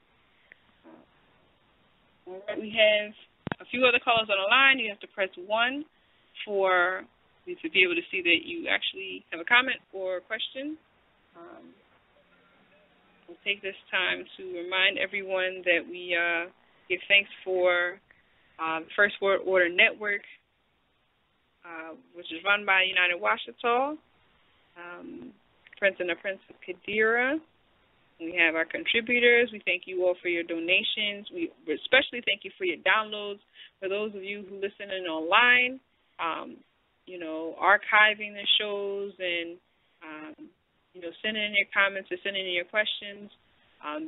[SPEAKER 2] All right, we have a few other callers on the line. You have to press 1 for me to be able to see that you actually have a comment or a question. We'll take this time to remind everyone that we give thanks for the First World Order Network, which is run by United Washita, Prince and the Princess Kadira. We have our contributors. We thank you all for your donations. We especially thank you for your downloads. For those of you who listen in online, archiving the shows and, sending in your comments or sending in your questions,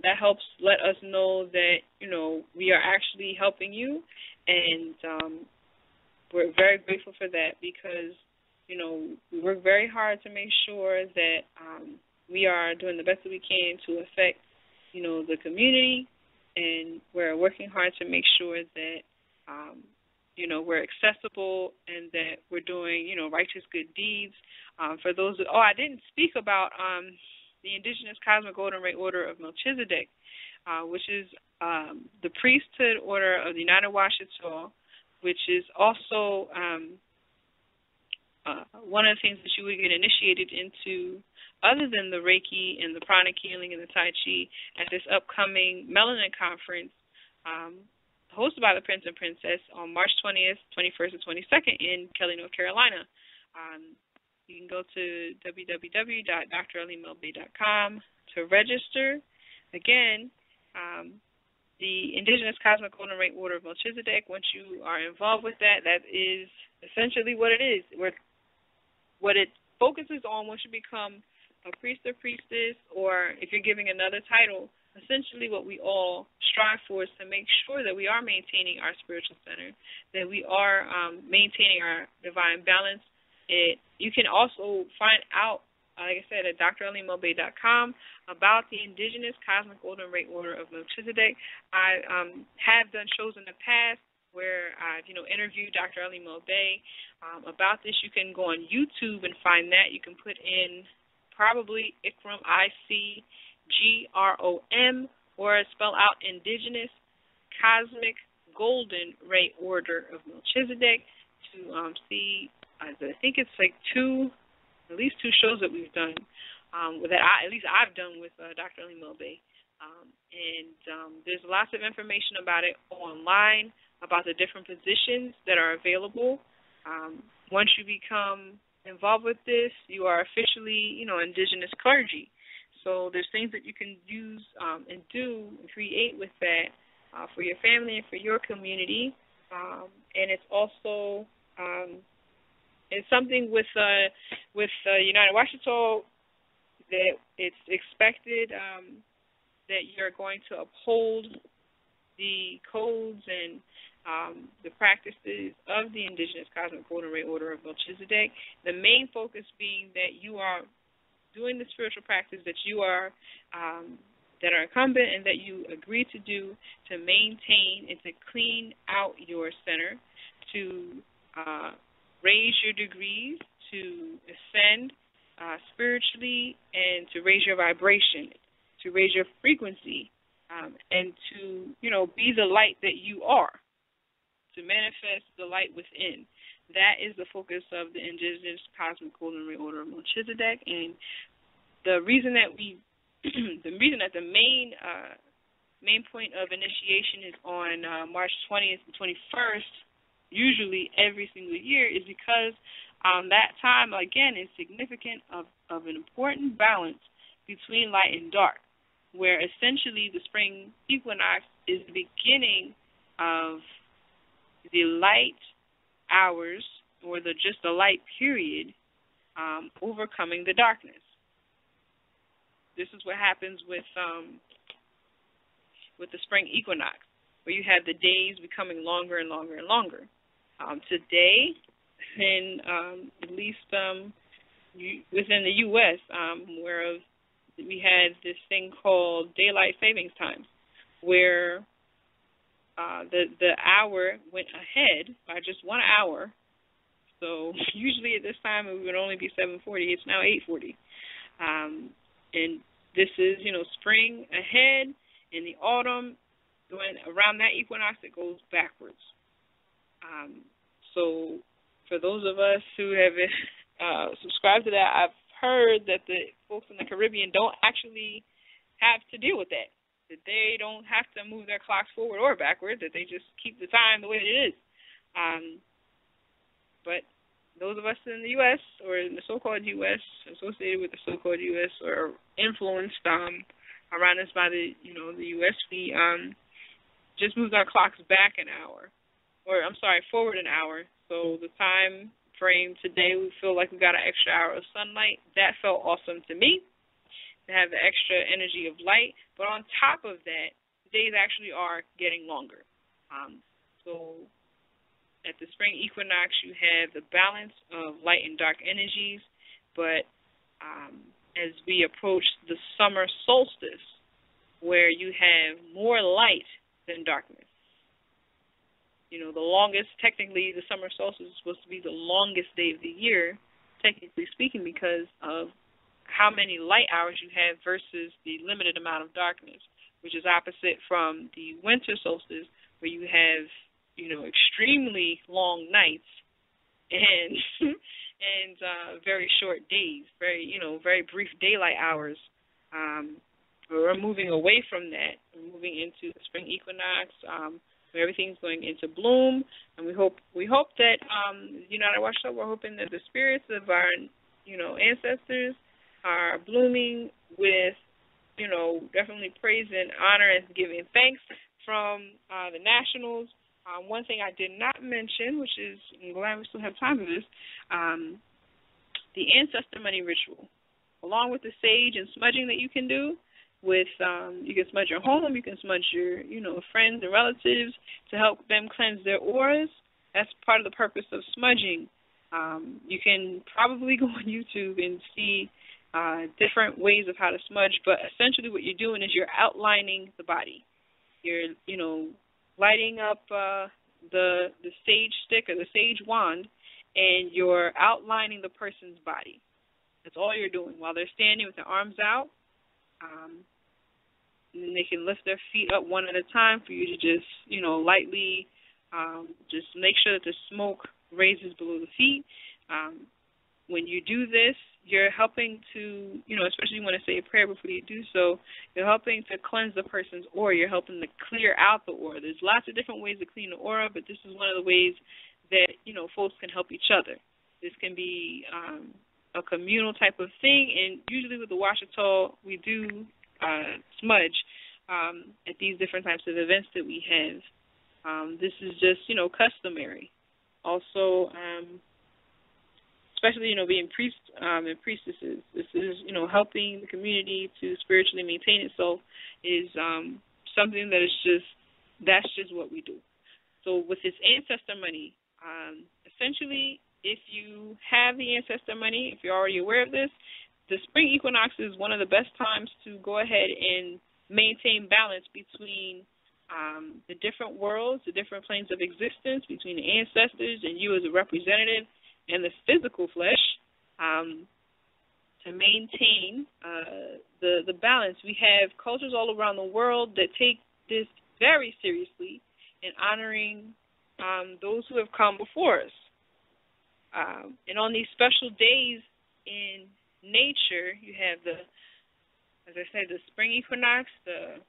[SPEAKER 2] that helps let us know that, we are actually helping you. And we're very grateful for that because, we work very hard to make sure that we are doing the best that we can to affect, the community, and we're working hard to make sure that, we're accessible and that we're doing, righteous good deeds. For those I didn't speak about the Indigenous Cosmic Golden Ray Order of Melchizedek, which is the priesthood order of the United Washita, which is also one of the things that you would get initiated into other than the Reiki and the pranic healing and the Tai Chi at this upcoming Melanin Conference hosted by the Prince and Princess on March 20th, 21st, and 22nd in Kelly, North Carolina. You can go to www.dralim.com to register. Again, the Indigenous Cosmic Golden Ray Order of Melchizedek, once you are involved with that, that is essentially what it is. What it focuses on once you become a priest or priestess, or if you're giving another title, essentially what we all strive for is to make sure that we are maintaining our spiritual center, that we are maintaining our divine balance. You can also find out, like I said, at dralim.com about the Indigenous Cosmic Golden Ray Order of Melchizedek. I have done shows in the past where I've, interviewed Dr. Alim El-Bey about this. You can go on YouTube and find that. You can put in probably ICGROM or spell out Indigenous Cosmic Golden Ray Order of Melchizedek to see, I think it's like at least two shows that we've done, at least I've done with Dr. Alim El-Bey. There's lots of information about it online, about the different positions that are available. Once you become involved with this, you are officially, indigenous clergy. So there's things that you can use and do and create with that for your family and for your community. And it's also it's something with United Washington that it's expected that you're going to uphold the codes and the practices of the Indigenous Cosmic Golden Ray Order of Melchizedek. The main focus being that you are doing the spiritual practice that you are that are incumbent and that you agree to do to maintain and to clean out your center, to raise your degrees, to ascend spiritually, and to raise your vibration, to raise your frequency, and to, be the light that you are, to manifest the light within. That is the focus of the Indigenous Cosmic Golden Ray Order of Melchizedek. And the reason that the main point of initiation is on March 20th and 21st, usually every single year, is because that time, again, is significant of an important balance between light and dark, where essentially the spring equinox is the beginning of the light hours, or just the light period, overcoming the darkness. This is what happens with the spring equinox, where you have the days becoming longer and longer and longer. Today, in at least within the U.S., where we had this thing called daylight savings time, where the hour went ahead by just 1 hour. So usually at this time it would only be 7:40. It's now 8:40. And this is, spring ahead. In the autumn, when around that equinox, it goes backwards. So for those of us who have subscribed to that, I've heard that the folks in the Caribbean don't actually have to deal with that they don't have to move their clocks forward or backward, that they just keep the time the way it is. But those of us in the U.S. or in the so-called U.S., associated with the so-called U.S. or influenced around us by the U.S., we just moved our clocks back an hour, forward an hour. So the time frame today, we feel like we got an extra hour of sunlight. That felt awesome to me, to have the extra energy of light. But on top of that, days actually are getting longer. So at the spring equinox, you have the balance of light and dark energies, but as we approach the summer solstice, where you have more light than darkness, technically the summer solstice is supposed to be the longest day of the year, technically speaking, because of how many light hours you have versus the limited amount of darkness, which is opposite from the winter solstice, where you have, extremely long nights and very short days, very brief daylight hours. We're moving away from that. We're moving into the spring equinox, where everything's going into bloom, and we hope that United Washington, we're hoping that the spirits of our ancestors are blooming with, definitely praise and honor and giving thanks from the nationals. One thing I did not mention, which is, I'm glad we still have time for this, the ancestor money ritual, along with the sage and smudging that you can do. With you can smudge your home, you can smudge your friends and relatives to help them cleanse their auras. That's part of the purpose of smudging. You can probably go on YouTube and see different ways of how to smudge, but essentially what you're doing is you're outlining the body. You're lighting up the sage stick or the sage wand, and you're outlining the person's body. That's all you're doing while they're standing with their arms out. and then they can lift their feet up one at a time for you to just, lightly just make sure that the smoke raises below the feet. When you do this, you're helping to, especially when you want to say a prayer before you do so, you're helping to cleanse the person's aura. You're helping to clear out the aura. There's lots of different ways to clean the aura, but this is one of the ways that, folks can help each other. This can be a communal type of thing, and usually with the Washita, we do smudge at these different types of events that we have. This is just, customary. Also, especially, being priests and priestesses, this is, helping the community to spiritually maintain itself is something that that's just what we do. So with this ancestor money, essentially, if you have the ancestor money, if you're already aware of this, the spring equinox is one of the best times to go ahead and maintain balance between the different worlds, the different planes of existence, between the ancestors and you as a representative and the physical flesh, to maintain the balance. We have cultures all around the world that take this very seriously in honoring those who have come before us. And on these special days in nature, you have as I said, the spring equinox, the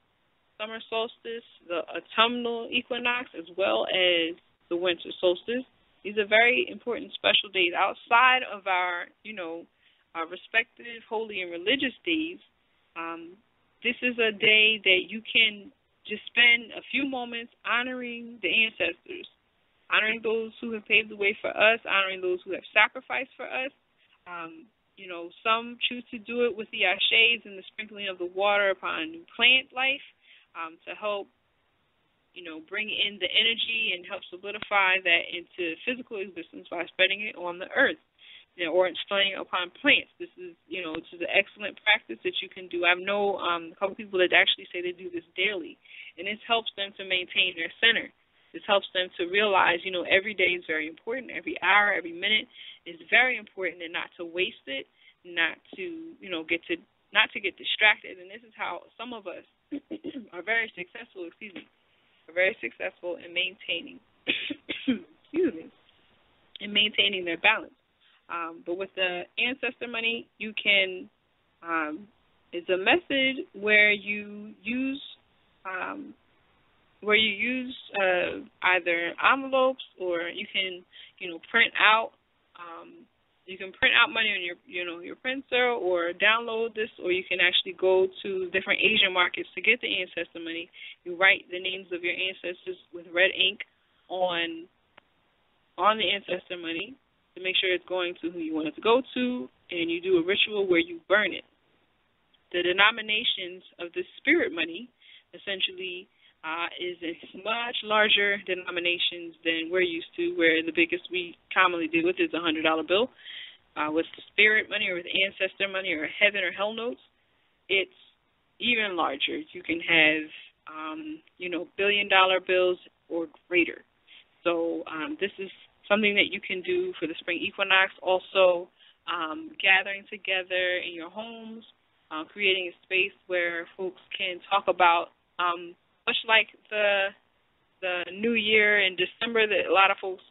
[SPEAKER 2] summer solstice, the autumnal equinox, as well as the winter solstice. These are very important special days outside of our, our respective holy and religious days. This is a day that you can just spend a few moments honoring the ancestors, honoring those who have paved the way for us, honoring those who have sacrificed for us. Some choose to do it with the ashes and the sprinkling of the water upon new plant life to help, bring in the energy and help solidify that into physical existence by spreading it on the earth, or installing it upon plants. This is, this is an excellent practice that you can do. I know a couple people that actually say they do this daily, and this helps them to maintain their center. This helps them to realize, every day is very important. Every hour, every minute is very important, and not to waste it, not to, not to get distracted. And this is how some of us are very successful, are very successful in maintaining, in maintaining their balance. But with the ancestor money, you can, it's a method where you use either envelopes, or you can, print out. You can print out money on your printer, or download this, or you can actually go to different Asian markets to get the ancestor money. You write the names of your ancestors with red ink on the ancestor money to make sure it's going to who you want it to go to, and you do a ritual where you burn it. The denominations of the spirit money essentially is a much larger denominations than we're used to, where the biggest we commonly deal with is a $100 bill. With spirit money, or with ancestor money, or heaven or hell notes, it's even larger. You can have, billion-dollar bills or greater. So this is something that you can do for the spring equinox. Also, gathering together in your homes, creating a space where folks can talk about, much like the New Year in December that a lot of folks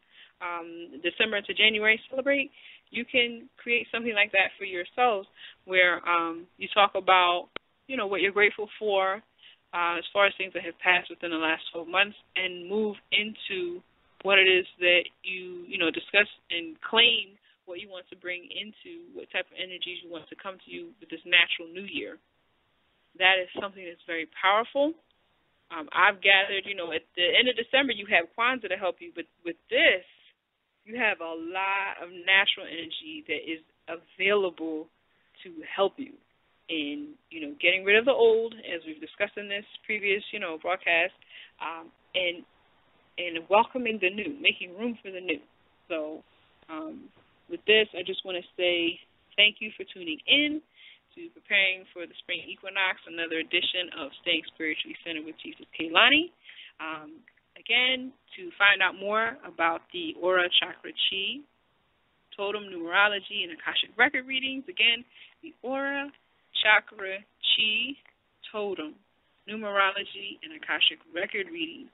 [SPEAKER 2] December to January celebrate. You can create something like that for yourselves, where you talk about, what you're grateful for as far as things that have passed within the last 12 months, and move into what it is that you discuss and claim what you want to bring into, what type of energies you want to come to you with this natural new year. That is something that's very powerful. I've gathered, at the end of December you have Kwanzaa to help you, but with this, you have a lot of natural energy that is available to help you in, getting rid of the old, as we've discussed in this previous, broadcast, and welcoming the new, making room for the new. So with this, I just want to say thank you for tuning in to Preparing for the Spring Equinox, another edition of Staying Spiritually Centered with Chieftess Kaylani. Again, to find out more about the Aura Chakra Chi, Totem Numerology, and Akashic Record readings, again, the Aura Chakra Chi Totem numerology, and Akashic record readings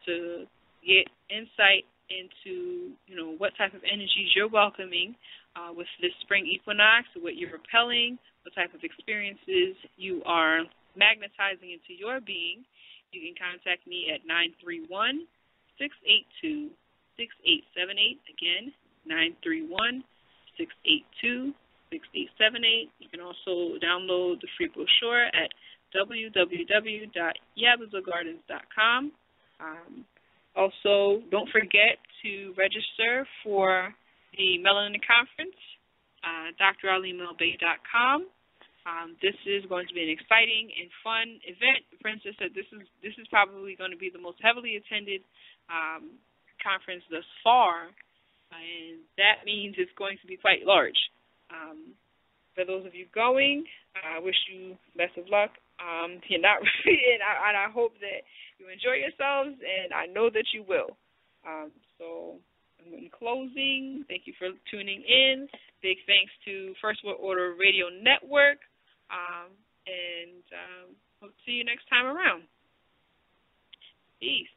[SPEAKER 2] to get insight into, what type of energies you're welcoming with this spring equinox, what you're repelling, what type of experiences you are magnetizing into your being. You can contact me at 931-682-6878. Again, 931-682-6878. You can also download the free brochure at www.yabazogardens.com. Also, don't forget to register for the Melanin Conference, dralimel.com. This is going to be an exciting and fun event. The princess said this is probably going to be the most heavily attended conference thus far, and that means it's going to be quite large. For those of you going, I wish you best of luck. You're not really, and I hope that you enjoy yourselves, and I know that you will. So, in closing, thank you for tuning in. Big thanks to First World Order Radio Network, and hope to see you next time around. Peace.